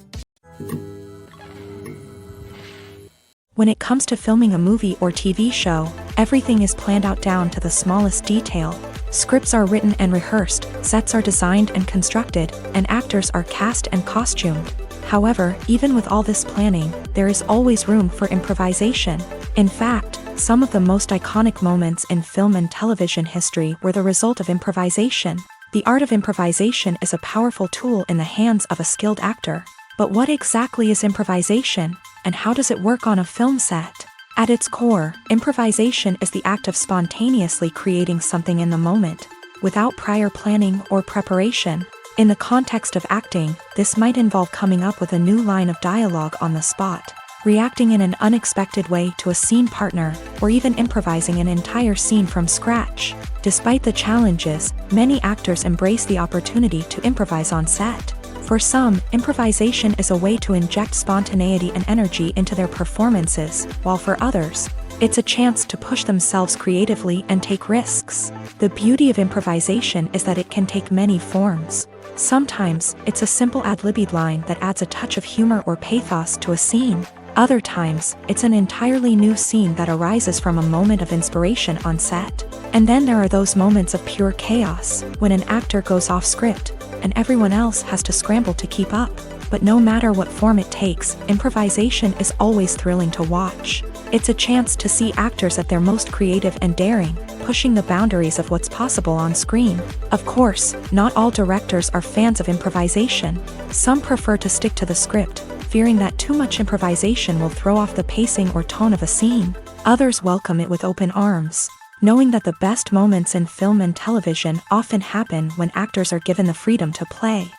When it comes to filming a movie or TV show, everything is planned out down to the smallest detail. Scripts are written and rehearsed, sets are designed and constructed, and actors are cast and costumed. However, even with all this planning, there is always room for improvisation. In fact, some of the most iconic moments in film and television history were the result of improvisation. The art of improvisation is a powerful tool in the hands of a skilled actor. But what exactly is improvisation, and how does it work on a film set? At its core, improvisation is the act of spontaneously creating something in the moment, without prior planning or preparation. In the context of acting, this might involve coming up with a new line of dialogue on the spot, reacting in an unexpected way to a scene partner, or even improvising an entire scene from scratch. Despite the challenges, many actors embrace the opportunity to improvise on set. For some, improvisation is a way to inject spontaneity and energy into their performances, while for others, it's a chance to push themselves creatively and take risks. The beauty of improvisation is that it can take many forms. Sometimes, it's a simple ad-libbed line that adds a touch of humor or pathos to a scene. Other times, it's an entirely new scene that arises from a moment of inspiration on set. And then there are those moments of pure chaos, when an actor goes off script, and everyone else has to scramble to keep up. But no matter what form it takes, improvisation is always thrilling to watch. It's a chance to see actors at their most creative and daring, pushing the boundaries of what's possible on screen. Of course, not all directors are fans of improvisation. Some prefer to stick to the script, fearing that too much improvisation will throw off the pacing or tone of a scene. Others welcome it with open arms, knowing that the best moments in film and television often happen when actors are given the freedom to play.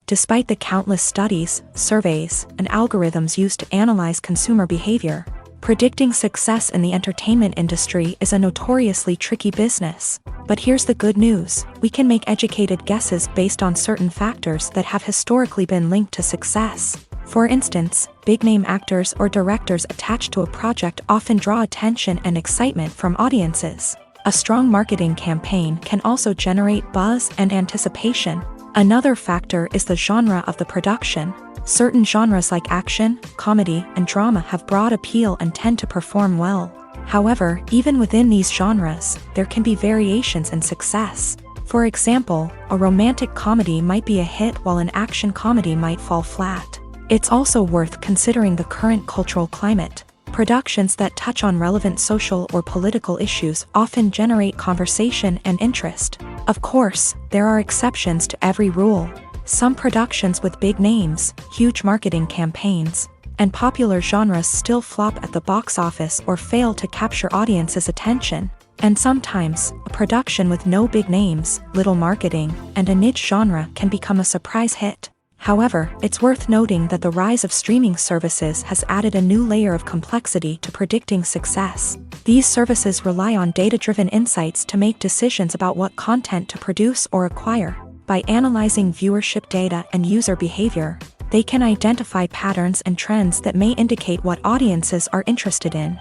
Despite the countless studies, surveys, and algorithms used to analyze consumer behavior, predicting success in the entertainment industry is a notoriously tricky business. But here's the good news: we can make educated guesses based on certain factors that have historically been linked to success. For instance, big-name actors or directors attached to a project often draw attention and excitement from audiences. A strong marketing campaign can also generate buzz and anticipation. Another factor is the genre of the production. Certain genres like action, comedy, and drama have broad appeal and tend to perform well. However, even within these genres, there can be variations in success. For example, a romantic comedy might be a hit while an action comedy might fall flat. It's also worth considering the current cultural climate. Productions that touch on relevant social or political issues often generate conversation and interest. Of course, there are exceptions to every rule. Some productions with big names, huge marketing campaigns, and popular genres still flop at the box office or fail to capture audiences' attention. And sometimes, a production with no big names, little marketing, and a niche genre can become a surprise hit. However, it's worth noting that the rise of streaming services has added a new layer of complexity to predicting success. These services rely on data-driven insights to make decisions about what content to produce or acquire. By analyzing viewership data and user behavior, they can identify patterns and trends that may indicate what audiences are interested in.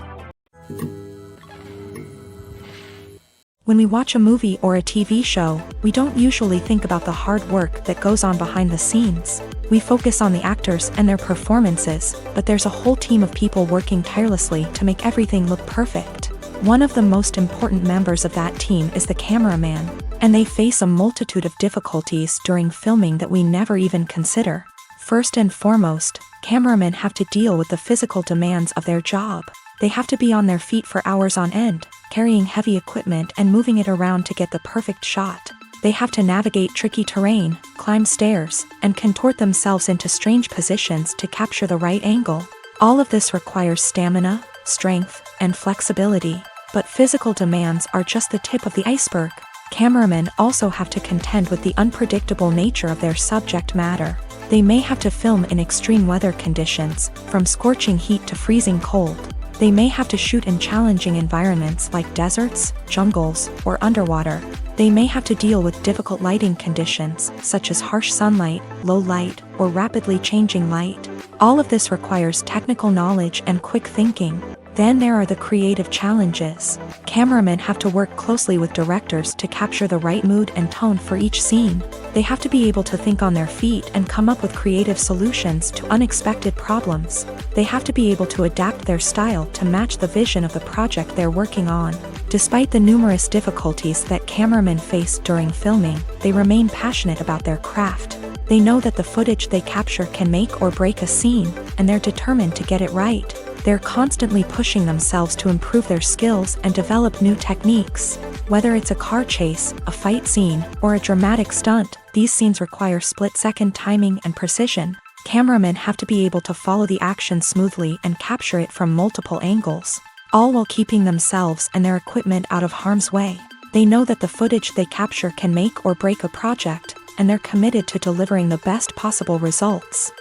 When we watch a movie or a TV show, we don't usually think about the hard work that goes on behind the scenes. We focus on the actors and their performances, but there's a whole team of people working tirelessly to make everything look perfect. One of the most important members of that team is the cameraman, and they face a multitude of difficulties during filming that we never even consider. First and foremost, cameramen have to deal with the physical demands of their job. They have to be on their feet for hours on end, carrying heavy equipment and moving it around to get the perfect shot. They have to navigate tricky terrain, climb stairs, and contort themselves into strange positions to capture the right angle. All of this requires stamina, strength, and flexibility. But physical demands are just the tip of the iceberg. Cameramen also have to contend with the unpredictable nature of their subject matter. They may have to film in extreme weather conditions, from scorching heat to freezing cold. They may have to shoot in challenging environments like deserts, jungles, or underwater. They may have to deal with difficult lighting conditions, such as harsh sunlight, low light, or rapidly changing light. All of this requires technical knowledge and quick thinking. Then there are the creative challenges. Cameramen have to work closely with directors to capture the right mood and tone for each scene. They have to be able to think on their feet and come up with creative solutions to unexpected problems. They have to be able to adapt their style to match the vision of the project they're working on. Despite the numerous difficulties that cameramen face during filming, they remain passionate about their craft. They know that the footage they capture can make or break a scene, and they're determined to get it right. They're constantly pushing themselves to improve their skills and develop new techniques. Whether it's a car chase, a fight scene, or a dramatic stunt, these scenes require split-second timing and precision. Cameramen have to be able to follow the action smoothly and capture it from multiple angles, all while keeping themselves and their equipment out of harm's way. They know that the footage they capture can make or break a project, and they're committed to delivering the best possible results.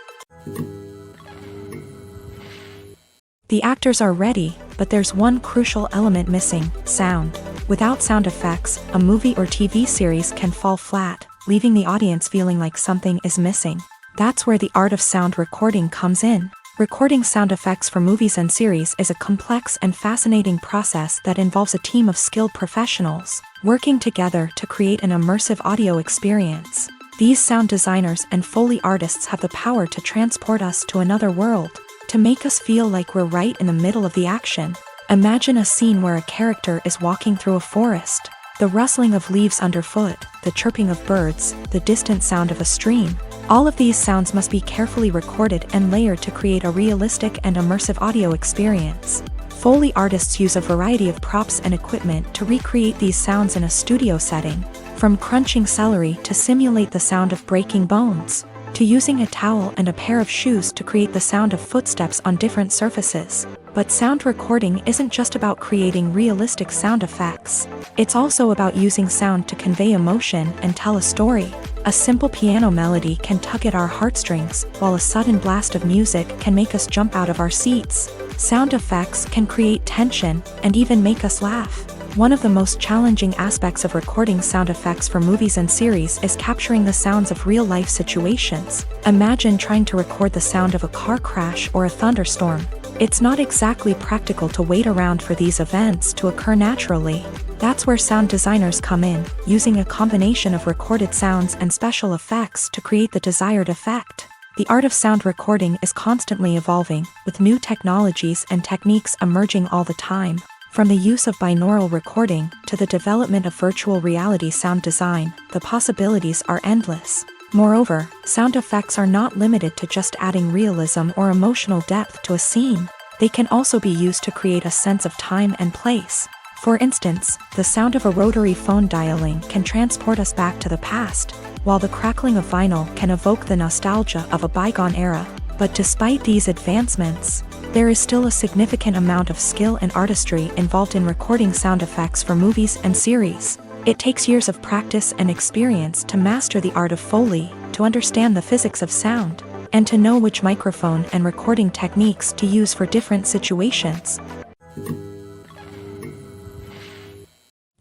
The actors are ready, but there's one crucial element missing: sound. Without sound effects, a movie or TV series can fall flat, leaving the audience feeling like something is missing. That's where the art of sound recording comes in. Recording sound effects for movies and series is a complex and fascinating process that involves a team of skilled professionals working together to create an immersive audio experience. These sound designers and Foley artists have the power to transport us to another world, to make us feel like we're right in the middle of the action. Imagine a scene where a character is walking through a forest. The rustling of leaves underfoot, the chirping of birds, the distant sound of a stream. All of these sounds must be carefully recorded and layered to create a realistic and immersive audio experience. Foley artists use a variety of props and equipment to recreate these sounds in a studio setting, from crunching celery to simulate the sound of breaking bones, to using a towel and a pair of shoes to create the sound of footsteps on different surfaces. But sound recording isn't just about creating realistic sound effects. It's also about using sound to convey emotion and tell a story. A simple piano melody can tug at our heartstrings, while a sudden blast of music can make us jump out of our seats. Sound effects can create tension and even make us laugh. One of the most challenging aspects of recording sound effects for movies and series is capturing the sounds of real-life situations. Imagine trying to record the sound of a car crash or a thunderstorm. It's not exactly practical to wait around for these events to occur naturally. That's where sound designers come in, using a combination of recorded sounds and special effects to create the desired effect. The art of sound recording is constantly evolving, with new technologies and techniques emerging all the time. From the use of binaural recording to the development of virtual reality sound design, the possibilities are endless. Moreover, sound effects are not limited to just adding realism or emotional depth to a scene. They can also be used to create a sense of time and place. For instance, the sound of a rotary phone dialing can transport us back to the past, while the crackling of vinyl can evoke the nostalgia of a bygone era. But despite these advancements, there is still a significant amount of skill and artistry involved in recording sound effects for movies and series. It takes years of practice and experience to master the art of Foley, to understand the physics of sound, and to know which microphone and recording techniques to use for different situations.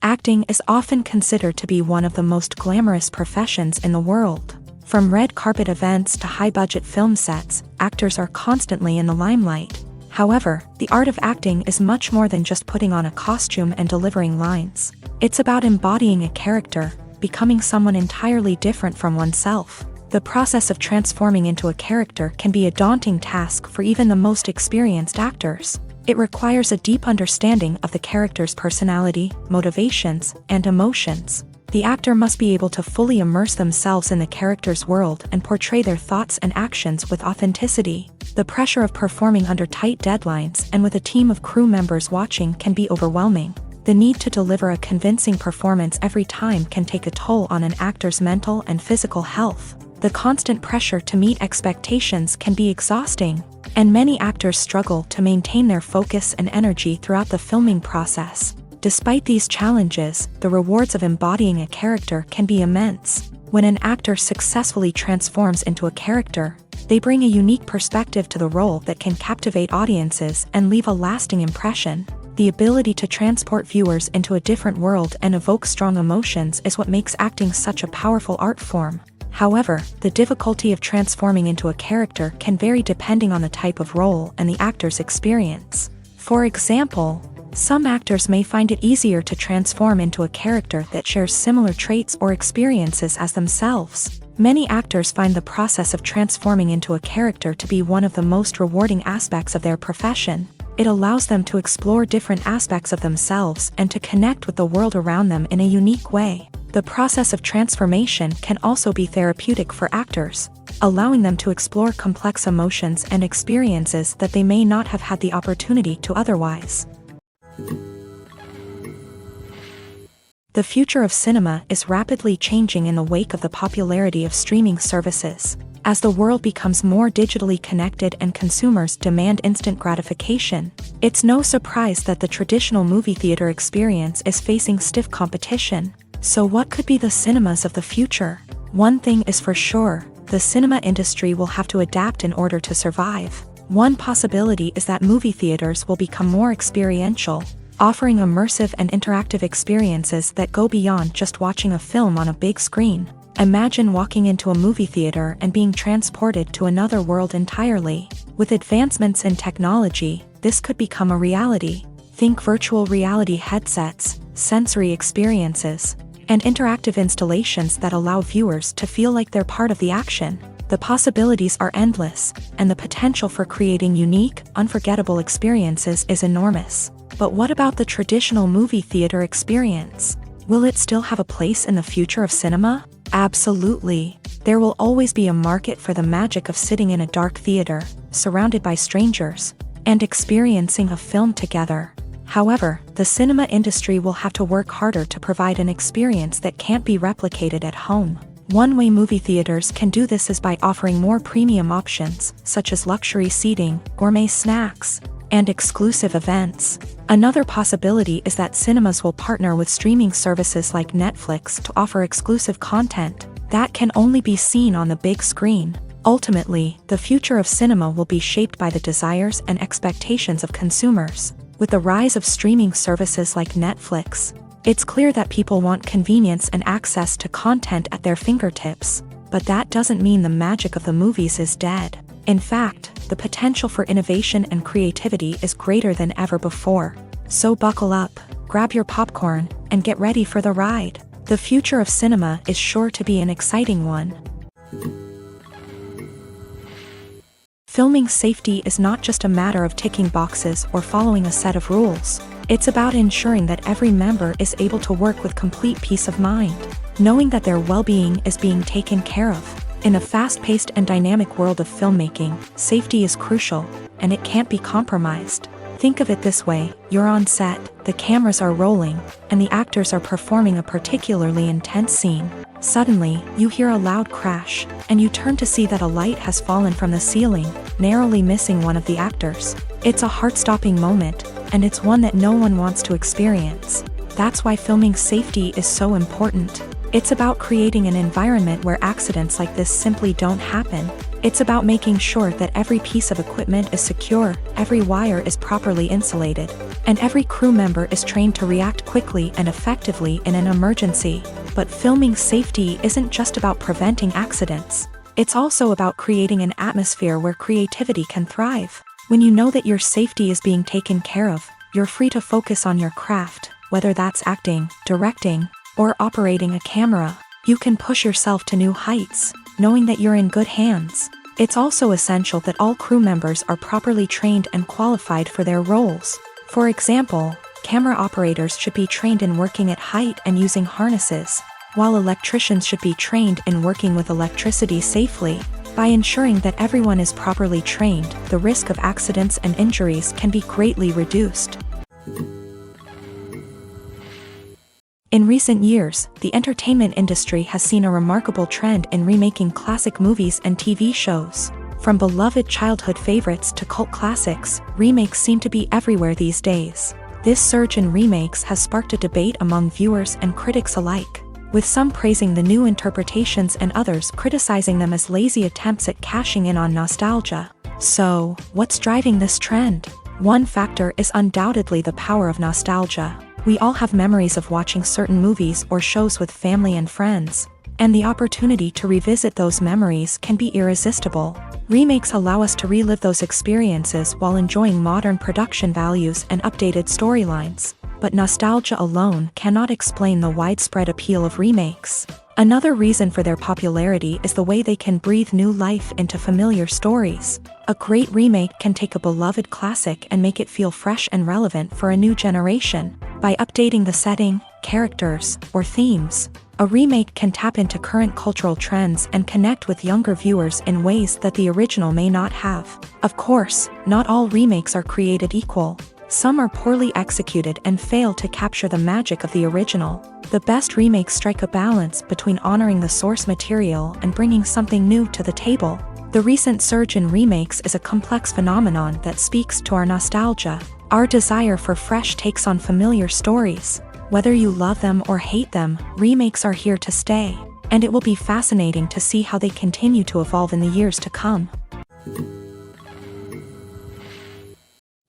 Acting is often considered to be one of the most glamorous professions in the world. From red carpet events to high-budget film sets, actors are constantly in the limelight. However, the art of acting is much more than just putting on a costume and delivering lines. It's about embodying a character, becoming someone entirely different from oneself. The process of transforming into a character can be a daunting task for even the most experienced actors. It requires a deep understanding of the character's personality, motivations, and emotions. The actor must be able to fully immerse themselves in the character's world and portray their thoughts and actions with authenticity. The pressure of performing under tight deadlines and with a team of crew members watching can be overwhelming. The need to deliver a convincing performance every time can take a toll on an actor's mental and physical health. The constant pressure to meet expectations can be exhausting, and many actors struggle to maintain their focus and energy throughout the filming process. Despite these challenges, the rewards of embodying a character can be immense. When an actor successfully transforms into a character, they bring a unique perspective to the role that can captivate audiences and leave a lasting impression. The ability to transport viewers into a different world and evoke strong emotions is what makes acting such a powerful art form. However, the difficulty of transforming into a character can vary depending on the type of role and the actor's experience. For example, some actors may find it easier to transform into a character that shares similar traits or experiences as themselves. Many actors find the process of transforming into a character to be one of the most rewarding aspects of their profession. It allows them to explore different aspects of themselves and to connect with the world around them in a unique way. The process of transformation can also be therapeutic for actors, allowing them to explore complex emotions and experiences that they may not have had the opportunity to otherwise. The future of cinema is rapidly changing in the wake of the popularity of streaming services. As the world becomes more digitally connected and consumers demand instant gratification, it's no surprise that the traditional movie theater experience is facing stiff competition. So what could be the cinemas of the future? One thing is for sure, the cinema industry will have to adapt in order to survive. One possibility is that movie theaters will become more experiential, offering immersive and interactive experiences that go beyond just watching a film on a big screen. Imagine walking into a movie theater and being transported to another world entirely. With advancements in technology, this could become a reality. Think virtual reality headsets, sensory experiences, and interactive installations that allow viewers to feel like they're part of the action. The possibilities are endless, and the potential for creating unique, unforgettable experiences is enormous. But what about the traditional movie theater experience? Will it still have a place in the future of cinema? Absolutely. There will always be a market for the magic of sitting in a dark theater, surrounded by strangers, and experiencing a film together. However, the cinema industry will have to work harder to provide an experience that can't be replicated at home. One way movie theaters can do this is by offering more premium options, such as luxury seating, gourmet snacks, and exclusive events. Another possibility is that cinemas will partner with streaming services like Netflix to offer exclusive content that can only be seen on the big screen. Ultimately, the future of cinema will be shaped by the desires and expectations of consumers. With the rise of streaming services like Netflix, it's clear that people want convenience and access to content at their fingertips. But that doesn't mean the magic of the movies is dead. In fact, the potential for innovation and creativity is greater than ever before. So buckle up, grab your popcorn, and get ready for the ride. The future of cinema is sure to be an exciting one. Filming safety is not just a matter of ticking boxes or following a set of rules. It's about ensuring that every member is able to work with complete peace of mind, knowing that their well-being is being taken care of. In a fast-paced and dynamic world of filmmaking, safety is crucial, and it can't be compromised. Think of it this way: you're on set, the cameras are rolling, and the actors are performing a particularly intense scene. Suddenly, you hear a loud crash, and you turn to see that a light has fallen from the ceiling, narrowly missing one of the actors. It's a heart-stopping moment, and it's one that no one wants to experience. That's why filming safety is so important. It's about creating an environment where accidents like this simply don't happen. It's about making sure that every piece of equipment is secure, every wire is properly insulated, and every crew member is trained to react quickly and effectively in an emergency. But filming safety isn't just about preventing accidents. It's also about creating an atmosphere where creativity can thrive. When you know that your safety is being taken care of, you're free to focus on your craft, whether that's acting, directing, or operating a camera. You can push yourself to new heights, knowing that you're in good hands. It's also essential that all crew members are properly trained and qualified for their roles. For example, camera operators should be trained in working at height and using harnesses, while electricians should be trained in working with electricity safely. By ensuring that everyone is properly trained, the risk of accidents and injuries can be greatly reduced. In recent years, the entertainment industry has seen a remarkable trend in remaking classic movies and TV shows. From beloved childhood favorites to cult classics, remakes seem to be everywhere these days. This surge in remakes has sparked a debate among viewers and critics alike, with some praising the new interpretations and others criticizing them as lazy attempts at cashing in on nostalgia. So, what's driving this trend? One factor is undoubtedly the power of nostalgia. We all have memories of watching certain movies or shows with family and friends, and the opportunity to revisit those memories can be irresistible. Remakes allow us to relive those experiences while enjoying modern production values and updated storylines. But nostalgia alone cannot explain the widespread appeal of remakes. Another reason for their popularity is the way they can breathe new life into familiar stories. A great remake can take a beloved classic and make it feel fresh and relevant for a new generation. By updating the setting, characters, or themes, a remake can tap into current cultural trends and connect with younger viewers in ways that the original may not have. Of course, not all remakes are created equal. Some are poorly executed and fail to capture the magic of the original. The best remakes strike a balance between honoring the source material and bringing something new to the table. The recent surge in remakes is a complex phenomenon that speaks to our nostalgia, our desire for fresh takes on familiar stories. Whether you love them or hate them, remakes are here to stay, and it will be fascinating to see how they continue to evolve in the years to come.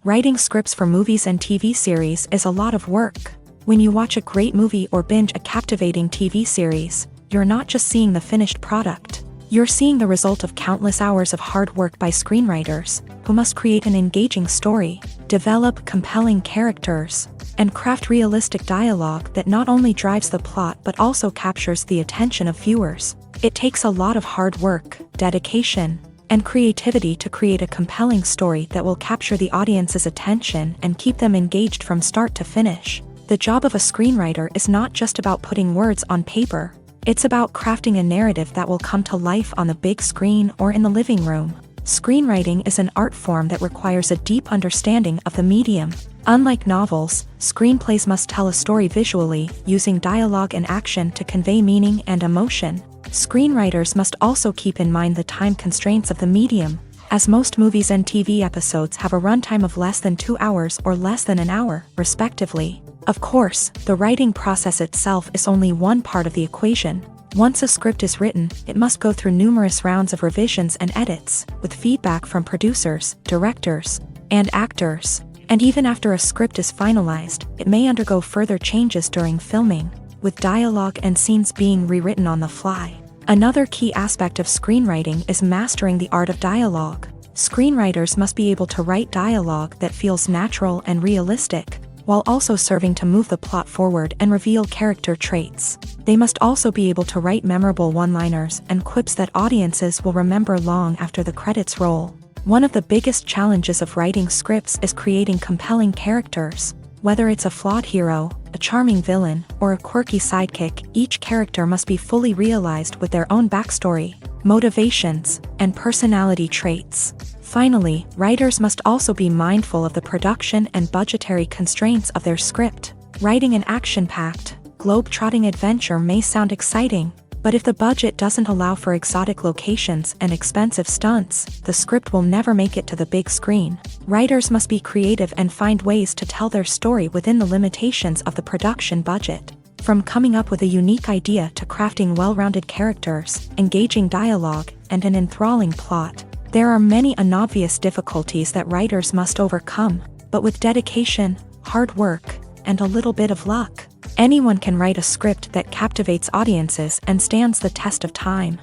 Writing scripts for movies and TV series is a lot of work. When you watch a great movie or binge a captivating TV series, you're not just seeing the finished product. You're seeing the result of countless hours of hard work by screenwriters, who must create an engaging story, develop compelling characters, and craft realistic dialogue that not only drives the plot but also captures the attention of viewers. It takes a lot of hard work, dedication, and creativity to create a compelling story that will capture the audience's attention and keep them engaged from start to finish. The job of a screenwriter is not just about putting words on paper. It's about crafting a narrative that will come to life on the big screen or in the living room. Screenwriting is an art form that requires a deep understanding of the medium. Unlike novels, screenplays must tell a story visually, using dialogue and action to convey meaning and emotion. Screenwriters must also keep in mind the time constraints of the medium, as most movies and TV episodes have a runtime of less than 2 hours or less than an hour, respectively. Of course, the writing process itself is only one part of the equation. Once a script is written, it must go through numerous rounds of revisions and edits, with feedback from producers, directors, and actors. And even after a script is finalized, it may undergo further changes during filming, with dialogue and scenes being rewritten on the fly. Another key aspect of screenwriting is mastering the art of dialogue. Screenwriters must be able to write dialogue that feels natural and realistic, while also serving to move the plot forward and reveal character traits. They must also be able to write memorable one-liners and quips that audiences will remember long after the credits roll. One of the biggest challenges of writing scripts is creating compelling characters. Whether it's a flawed hero, a charming villain, or a quirky sidekick, each character must be fully realized with their own backstory. motivations, and personality traits. Finally, writers must also be mindful of the production and budgetary constraints of their script. Writing an action-packed, globe-trotting adventure may sound exciting, but if the budget doesn't allow for exotic locations and expensive stunts, the script will never make it to the big screen. Writers must be creative and find ways to tell their story within the limitations of the production budget. From coming up with a unique idea to crafting well-rounded characters, engaging dialogue, and an enthralling plot, there are many unobvious difficulties that writers must overcome, but with dedication, hard work, and a little bit of luck, anyone can write a script that captivates audiences and stands the test of time.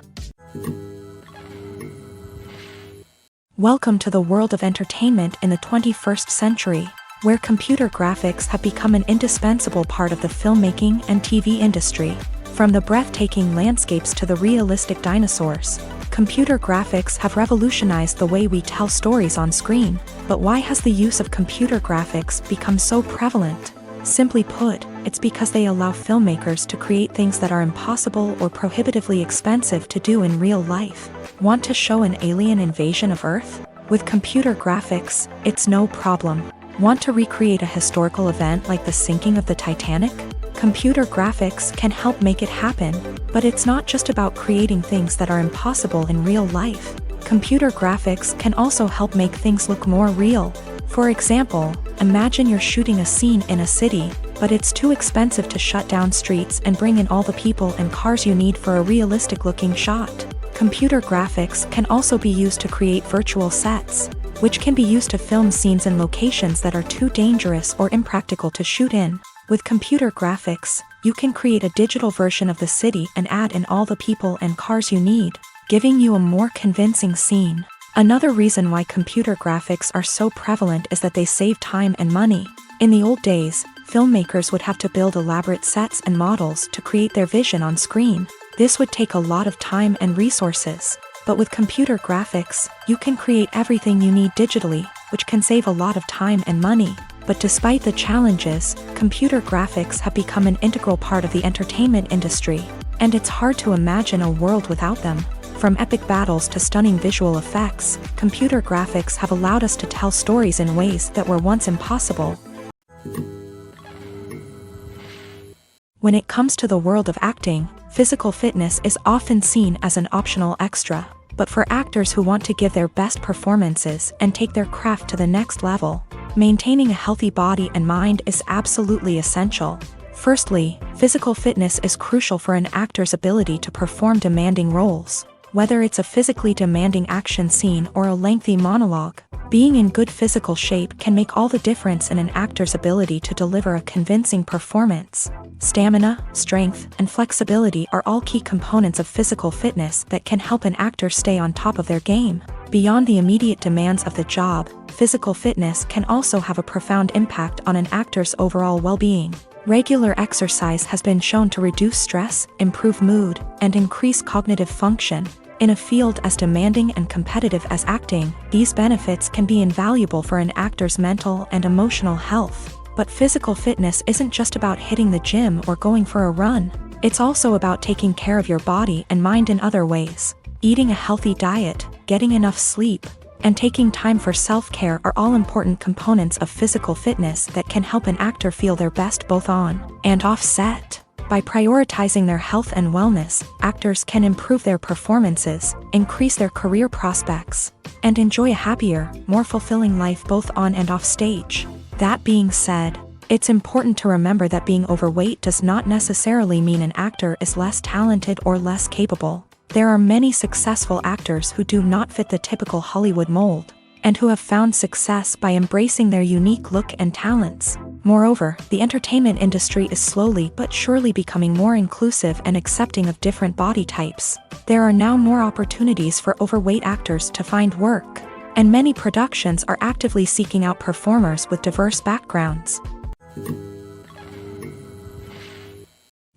Welcome to the world of entertainment in the 21st century, where computer graphics have become an indispensable part of the filmmaking and TV industry. From the breathtaking landscapes to the realistic dinosaurs, computer graphics have revolutionized the way we tell stories on screen. But why has the use of computer graphics become so prevalent? Simply put, it's because they allow filmmakers to create things that are impossible or prohibitively expensive to do in real life. Want to show an alien invasion of Earth? With computer graphics, it's no problem. Want to recreate a historical event like the sinking of the Titanic? Computer graphics can help make it happen, but it's not just about creating things that are impossible in real life. Computer graphics can also help make things look more real. For example, imagine you're shooting a scene in a city, but it's too expensive to shut down streets and bring in all the people and cars you need for a realistic-looking shot. Computer graphics can also be used to create virtual sets, which can be used to film scenes in locations that are too dangerous or impractical to shoot in. With computer graphics, you can create a digital version of the city and add in all the people and cars you need, giving you a more convincing scene. Another reason why computer graphics are so prevalent is that they save time and money. In the old days, filmmakers would have to build elaborate sets and models to create their vision on screen. This would take a lot of time and resources. But with computer graphics, you can create everything you need digitally, which can save a lot of time and money. But despite the challenges, computer graphics have become an integral part of the entertainment industry, and it's hard to imagine a world without them. From epic battles to stunning visual effects, computer graphics have allowed us to tell stories in ways that were once impossible. When it comes to the world of acting, physical fitness is often seen as an optional extra. But for actors who want to give their best performances and take their craft to the next level, maintaining a healthy body and mind is absolutely essential. Firstly, physical fitness is crucial for an actor's ability to perform demanding roles. Whether it's a physically demanding action scene or a lengthy monologue, being in good physical shape can make all the difference in an actor's ability to deliver a convincing performance. Stamina, strength, and flexibility are all key components of physical fitness that can help an actor stay on top of their game. Beyond the immediate demands of the job, physical fitness can also have a profound impact on an actor's overall well-being. Regular exercise has been shown to reduce stress, improve mood, and increase cognitive function. In a field as demanding and competitive as acting, these benefits can be invaluable for an actor's mental and emotional health. But physical fitness isn't just about hitting the gym or going for a run. It's also about taking care of your body and mind in other ways. Eating a healthy diet, getting enough sleep, and taking time for self-care are all important components of physical fitness that can help an actor feel their best both on and off set. By prioritizing their health and wellness, actors can improve their performances, increase their career prospects, and enjoy a happier, more fulfilling life both on and off stage. That being said, it's important to remember that being overweight does not necessarily mean an actor is less talented or less capable. There are many successful actors who do not fit the typical Hollywood mold, and who have found success by embracing their unique look and talents. Moreover, the entertainment industry is slowly but surely becoming more inclusive and accepting of different body types. There are now more opportunities for overweight actors to find work, and many productions are actively seeking out performers with diverse backgrounds.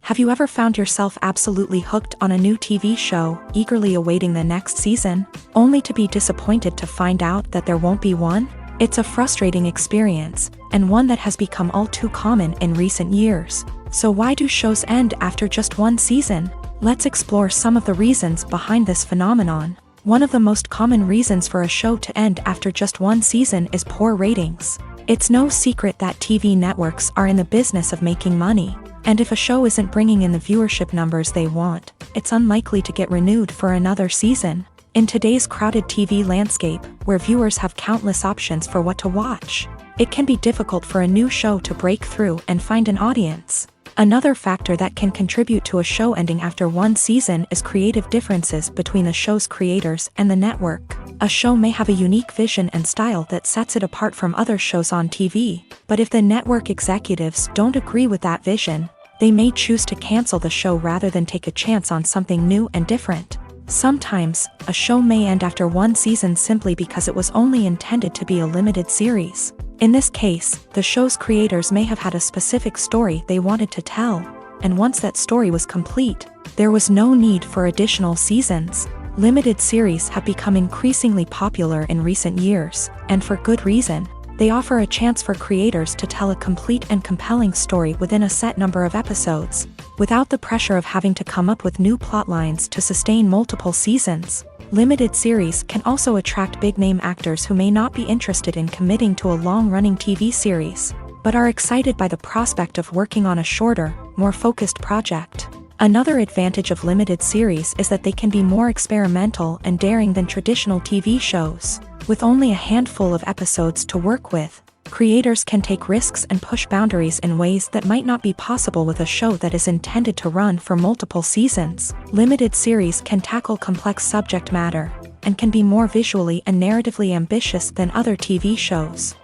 Have you ever found yourself absolutely hooked on a new TV show, eagerly awaiting the next season, only to be disappointed to find out that there won't be one? It's a frustrating experience, and one that has become all too common in recent years. So why do shows end after just one season? Let's explore some of the reasons behind this phenomenon. One of the most common reasons for a show to end after just one season is poor ratings. It's no secret that TV networks are in the business of making money, and if a show isn't bringing in the viewership numbers they want, it's unlikely to get renewed for another season. In today's crowded TV landscape, where viewers have countless options for what to watch, it can be difficult for a new show to break through and find an audience. Another factor that can contribute to a show ending after one season is creative differences between the show's creators and the network. A show may have a unique vision and style that sets it apart from other shows on TV, but if the network executives don't agree with that vision, they may choose to cancel the show rather than take a chance on something new and different. Sometimes, a show may end after one season simply because it was only intended to be a limited series. In this case, the show's creators may have had a specific story they wanted to tell, and once that story was complete, there was no need for additional seasons. Limited series have become increasingly popular in recent years, and for good reason. They offer a chance for creators to tell a complete and compelling story within a set number of episodes, without the pressure of having to come up with new plotlines to sustain multiple seasons. Limited series can also attract big-name actors who may not be interested in committing to a long-running TV series, but are excited by the prospect of working on a shorter, more focused project. Another advantage of limited series is that they can be more experimental and daring than traditional TV shows. With only a handful of episodes to work with, creators can take risks and push boundaries in ways that might not be possible with a show that is intended to run for multiple seasons. Limited series can tackle complex subject matter, and can be more visually and narratively ambitious than other TV shows.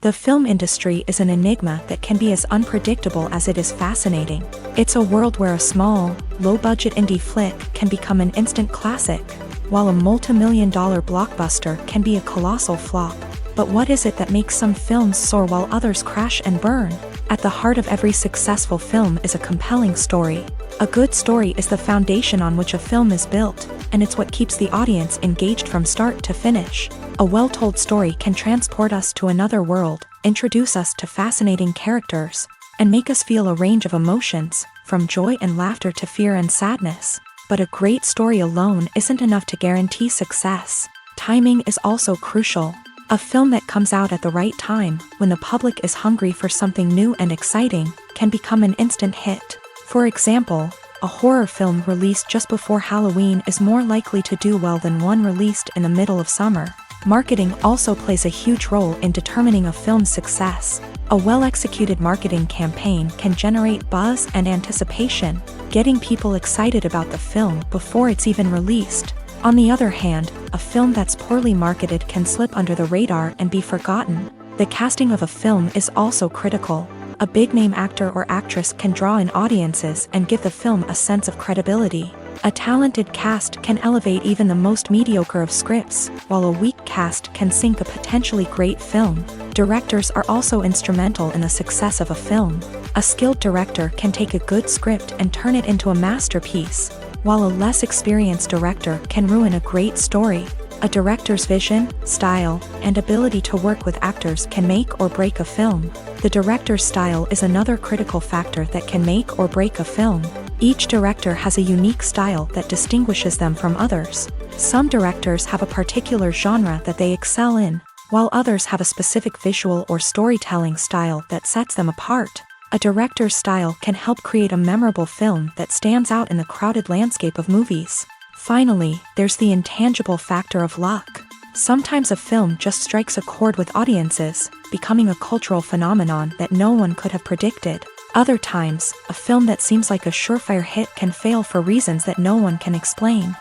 The film industry is an enigma that can be as unpredictable as it is fascinating. It's a world where a small, low-budget indie flick can become an instant classic, while a multi-million-dollar blockbuster can be a colossal flop. But what is it that makes some films soar while others crash and burn? At the heart of every successful film is a compelling story. A good story is the foundation on which a film is built, and it's what keeps the audience engaged from start to finish. A well-told story can transport us to another world, introduce us to fascinating characters, and make us feel a range of emotions, from joy and laughter to fear and sadness. But a great story alone isn't enough to guarantee success. Timing is also crucial. A film that comes out at the right time, when the public is hungry for something new and exciting, can become an instant hit. For example, a horror film released just before Halloween is more likely to do well than one released in the middle of summer. Marketing also plays a huge role in determining a film's success. A well-executed marketing campaign can generate buzz and anticipation, getting people excited about the film before it's even released. On the other hand, a film that's poorly marketed can slip under the radar and be forgotten. The casting of a film is also critical. A big-name actor or actress can draw in audiences and give the film a sense of credibility. A talented cast can elevate even the most mediocre of scripts, while a weak cast can sink a potentially great film. Directors are also instrumental in the success of a film. A skilled director can take a good script and turn it into a masterpiece, while a less experienced director can ruin a great story. A director's vision, style, and ability to work with actors can make or break a film. The director's style is another critical factor that can make or break a film. Each director has a unique style that distinguishes them from others. Some directors have a particular genre that they excel in, while others have a specific visual or storytelling style that sets them apart. A director's style can help create a memorable film that stands out in the crowded landscape of movies. Finally, there's the intangible factor of luck. Sometimes a film just strikes a chord with audiences, becoming a cultural phenomenon that no one could have predicted. Other times, a film that seems like a surefire hit can fail for reasons that no one can explain.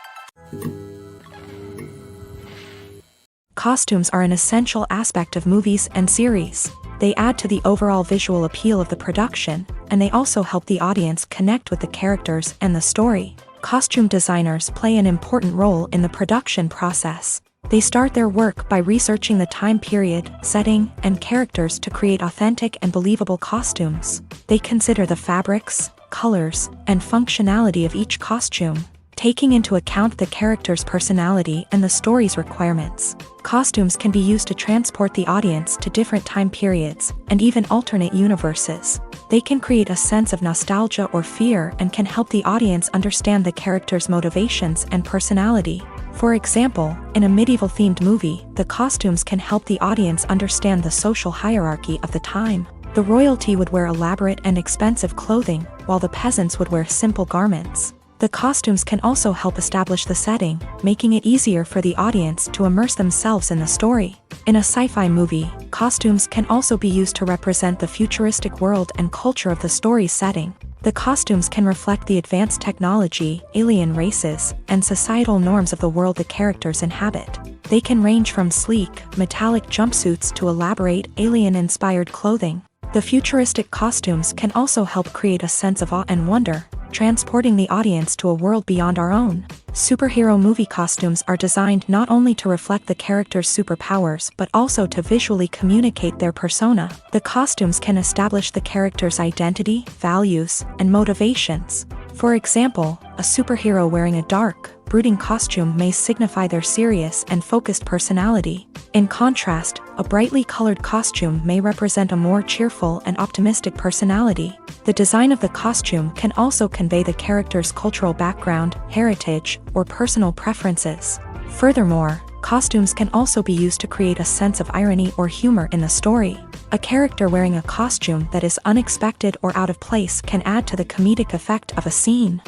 Costumes are an essential aspect of movies and series. They add to the overall visual appeal of the production, and they also help the audience connect with the characters and the story. Costume designers play an important role in the production process. They start their work by researching the time period, setting, and characters to create authentic and believable costumes. They consider the fabrics, colors, and functionality of each costume. taking into account the character's personality and the story's requirements. Costumes can be used to transport the audience to different time periods, and even alternate universes. They can create a sense of nostalgia or fear and can help the audience understand the character's motivations and personality. For example, in a medieval-themed movie, the costumes can help the audience understand the social hierarchy of the time. The royalty would wear elaborate and expensive clothing, while the peasants would wear simple garments. The costumes can also help establish the setting, making it easier for the audience to immerse themselves in the story. In a sci-fi movie, costumes can also be used to represent the futuristic world and culture of the story's setting. The costumes can reflect the advanced technology, alien races, and societal norms of the world the characters inhabit. They can range from sleek, metallic jumpsuits to elaborate, alien-inspired clothing. The futuristic costumes can also help create a sense of awe and wonder, transporting the audience to a world beyond our own. Superhero movie costumes are designed not only to reflect the character's superpowers but also to visually communicate their persona. The costumes can establish the character's identity, values, and motivations. For example, a superhero wearing a dark, brooding costume may signify their serious and focused personality. In contrast, a brightly colored costume may represent a more cheerful and optimistic personality. The design of the costume can also convey the character's cultural background, heritage, or personal preferences. Furthermore, costumes can also be used to create a sense of irony or humor in the story. A character wearing a costume that is unexpected or out of place can add to the comedic effect of a scene.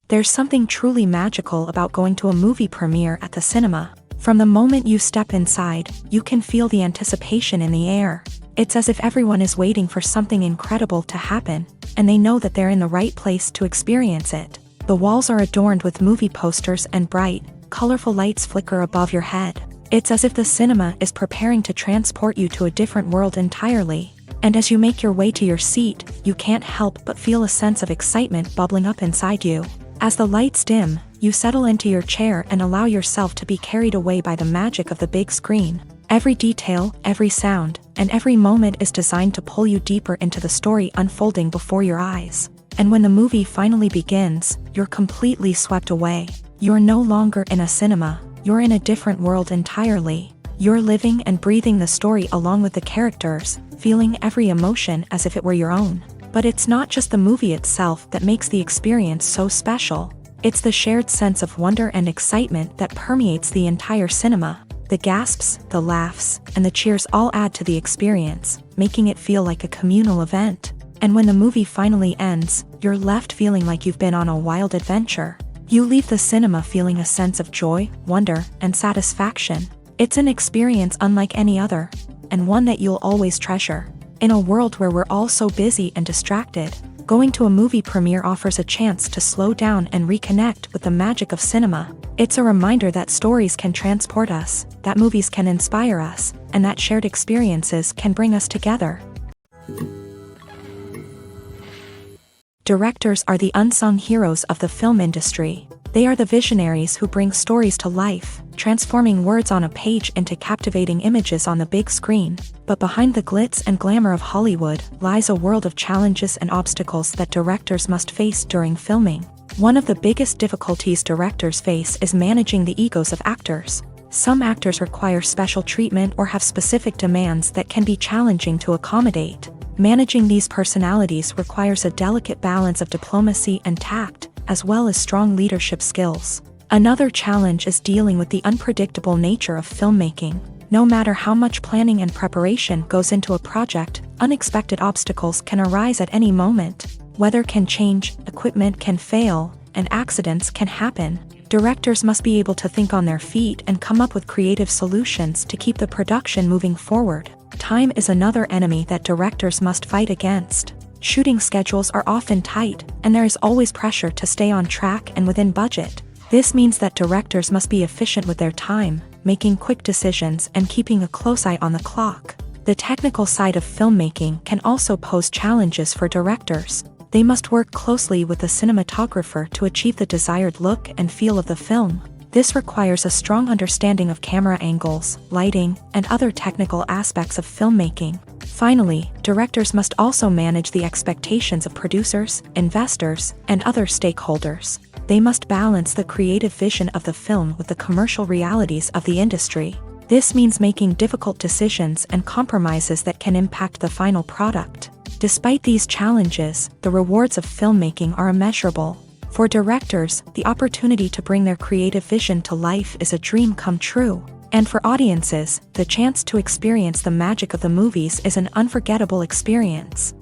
There's something truly magical about going to a movie premiere at the cinema. From the moment you step inside, you can feel the anticipation in the air. It's as if everyone is waiting for something incredible to happen, and they know that they're in the right place to experience it. The walls are adorned with movie posters and bright, colorful lights flicker above your head. It's as if the cinema is preparing to transport you to a different world entirely. And as you make your way to your seat, you can't help but feel a sense of excitement bubbling up inside you. As the lights dim, you settle into your chair and allow yourself to be carried away by the magic of the big screen. Every detail, every sound, and every moment is designed to pull you deeper into the story unfolding before your eyes. And when the movie finally begins, you're completely swept away. You're no longer in a cinema, you're in a different world entirely. You're living and breathing the story along with the characters, feeling every emotion as if it were your own. But it's not just the movie itself that makes the experience so special. It's the shared sense of wonder and excitement that permeates the entire cinema. The gasps, the laughs, and the cheers all add to the experience, making it feel like a communal event. And when the movie finally ends, you're left feeling like you've been on a wild adventure. You leave the cinema feeling a sense of joy, wonder, and satisfaction. It's an experience unlike any other, and one that you'll always treasure. In a world where we're all so busy and distracted, going to a movie premiere offers a chance to slow down and reconnect with the magic of cinema. It's a reminder that stories can transport us, that movies can inspire us, and that shared experiences can bring us together. Directors are the unsung heroes of the film industry. They are the visionaries who bring stories to life, transforming words on a page into captivating images on the big screen. But behind the glitz and glamour of Hollywood lies a world of challenges and obstacles that directors must face during filming. One of the biggest difficulties directors face is managing the egos of actors. Some actors require special treatment or have specific demands that can be challenging to accommodate. Managing these personalities requires a delicate balance of diplomacy and tact, as well as strong leadership skills. Another challenge is dealing with the unpredictable nature of filmmaking. No matter how much planning and preparation goes into a project, unexpected obstacles can arise at any moment. Weather can change, equipment can fail, and accidents can happen. Directors must be able to think on their feet and come up with creative solutions to keep the production moving forward. Time is another enemy that directors must fight against. Shooting schedules are often tight, and there is always pressure to stay on track and within budget. This means that directors must be efficient with their time, making quick decisions and keeping a close eye on the clock. The technical side of filmmaking can also pose challenges for directors. They must work closely with the cinematographer to achieve the desired look and feel of the film. This requires a strong understanding of camera angles, lighting, and other technical aspects of filmmaking. Finally, directors must also manage the expectations of producers, investors, and other stakeholders. They must balance the creative vision of the film with the commercial realities of the industry. This means making difficult decisions and compromises that can impact the final product. Despite these challenges, the rewards of filmmaking are immeasurable. For directors, the opportunity to bring their creative vision to life is a dream come true. And for audiences, the chance to experience the magic of the movies is an unforgettable experience.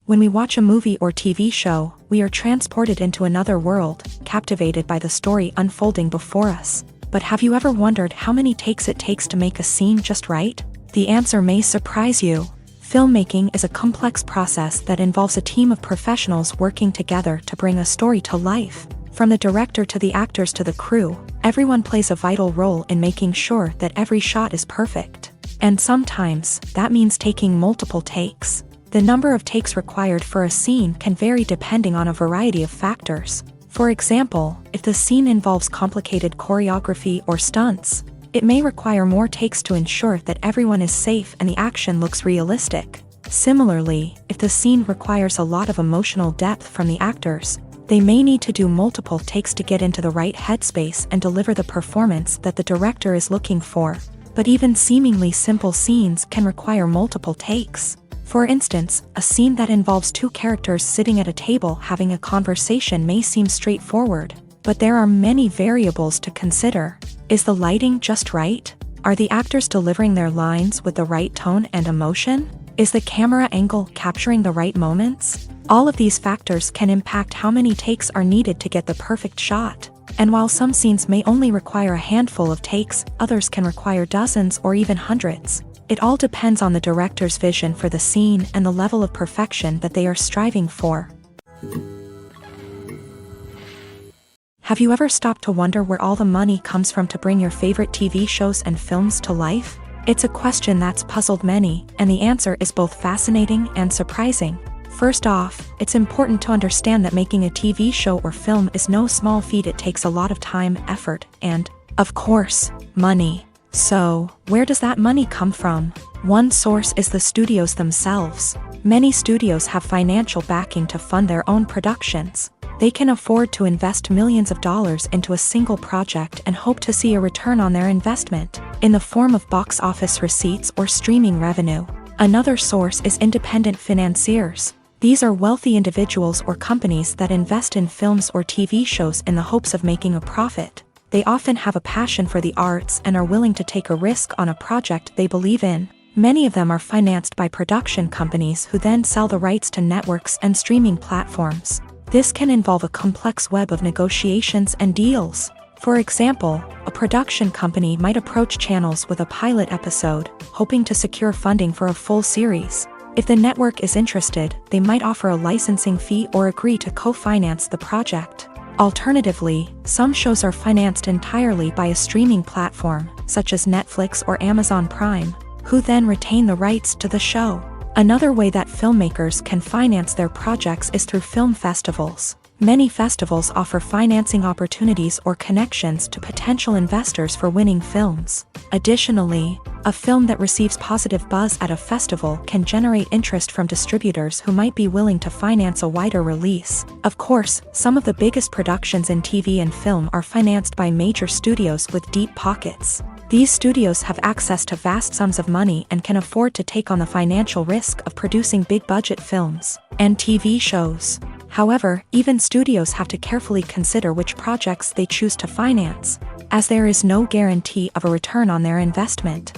When we watch a movie or TV show, we are transported into another world, captivated by the story unfolding before us. But have you ever wondered how many takes it takes to make a scene just right? The answer may surprise you. Filmmaking is a complex process that involves a team of professionals working together to bring a story to life. From the director to the actors to the crew, everyone plays a vital role in making sure that every shot is perfect. And sometimes, that means taking multiple takes. The number of takes required for a scene can vary depending on a variety of factors. For example, if the scene involves complicated choreography or stunts, it may require more takes to ensure that everyone is safe and the action looks realistic. Similarly, if the scene requires a lot of emotional depth from the actors, they may need to do multiple takes to get into the right headspace and deliver the performance that the director is looking for. But even seemingly simple scenes can require multiple takes. For instance, a scene that involves two characters sitting at a table having a conversation may seem straightforward, but there are many variables to consider. Is the lighting just right? Are the actors delivering their lines with the right tone and emotion? Is the camera angle capturing the right moments? All of these factors can impact how many takes are needed to get the perfect shot. And while some scenes may only require a handful of takes, others can require dozens or even hundreds. It all depends on the director's vision for the scene and the level of perfection that they are striving for. Have you ever stopped to wonder where all the money comes from to bring your favorite TV shows and films to life? It's a question that's puzzled many, and the answer is both fascinating and surprising. First off, it's important to understand that making a TV show or film is no small feat. It takes a lot of time, effort, and, of course, money. So, where does that money come from? One source is the studios themselves. Many studios have financial backing to fund their own productions. They can afford to invest millions of dollars into a single project and hope to see a return on their investment, in the form of box office receipts or streaming revenue. Another source is independent financiers. These are wealthy individuals or companies that invest in films or TV shows in the hopes of making a profit. They often have a passion for the arts and are willing to take a risk on a project they believe in. Many of them are financed by production companies who then sell the rights to networks and streaming platforms. This can involve a complex web of negotiations and deals. For example, a production company might approach channels with a pilot episode, hoping to secure funding for a full series. If the network is interested, they might offer a licensing fee or agree to co-finance the project. Alternatively, some shows are financed entirely by a streaming platform, such as Netflix or Amazon Prime, who then retain the rights to the show. Another way that filmmakers can finance their projects is through film festivals. Many festivals offer financing opportunities or connections to potential investors for winning films. Additionally, a film that receives positive buzz at a festival can generate interest from distributors who might be willing to finance a wider release. Of course, some of the biggest productions in TV and film are financed by major studios with deep pockets. These studios have access to vast sums of money and can afford to take on the financial risk of producing big-budget films and TV shows. However, even studios have to carefully consider which projects they choose to finance, as there is no guarantee of a return on their investment.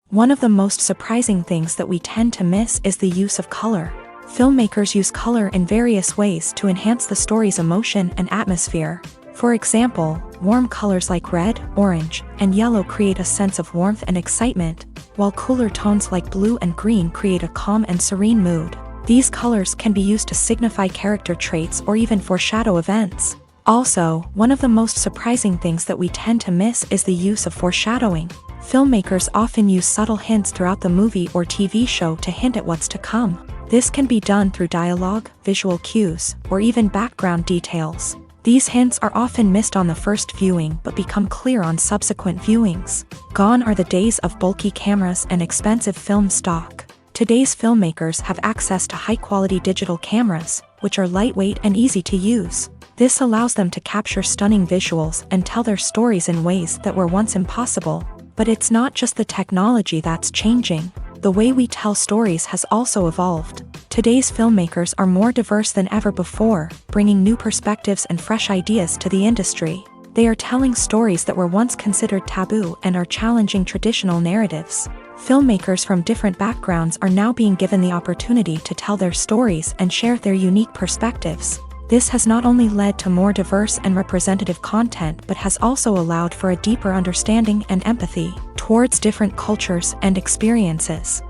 One of the most surprising things that we tend to miss is the use of color. Filmmakers use color in various ways to enhance the story's emotion and atmosphere. For example, warm colors like red, orange, and yellow create a sense of warmth and excitement, while cooler tones like blue and green create a calm and serene mood. These colors can be used to signify character traits or even foreshadow events. Also, one of the most surprising things that we tend to miss is the use of foreshadowing. Filmmakers often use subtle hints throughout the movie or TV show to hint at what's to come. This can be done through dialogue, visual cues, or even background details. These hints are often missed on the first viewing but become clear on subsequent viewings. Gone are the days of bulky cameras and expensive film stock. Today's filmmakers have access to high-quality digital cameras, which are lightweight and easy to use. This allows them to capture stunning visuals and tell their stories in ways that were once impossible. But it's not just the technology that's changing. The way we tell stories has also evolved. Today's filmmakers are more diverse than ever before, bringing new perspectives and fresh ideas to the industry. They are telling stories that were once considered taboo and are challenging traditional narratives. Filmmakers from different backgrounds are now being given the opportunity to tell their stories and share their unique perspectives. This has not only led to more diverse and representative content but has also allowed for a deeper understanding and empathy towards different cultures and experiences.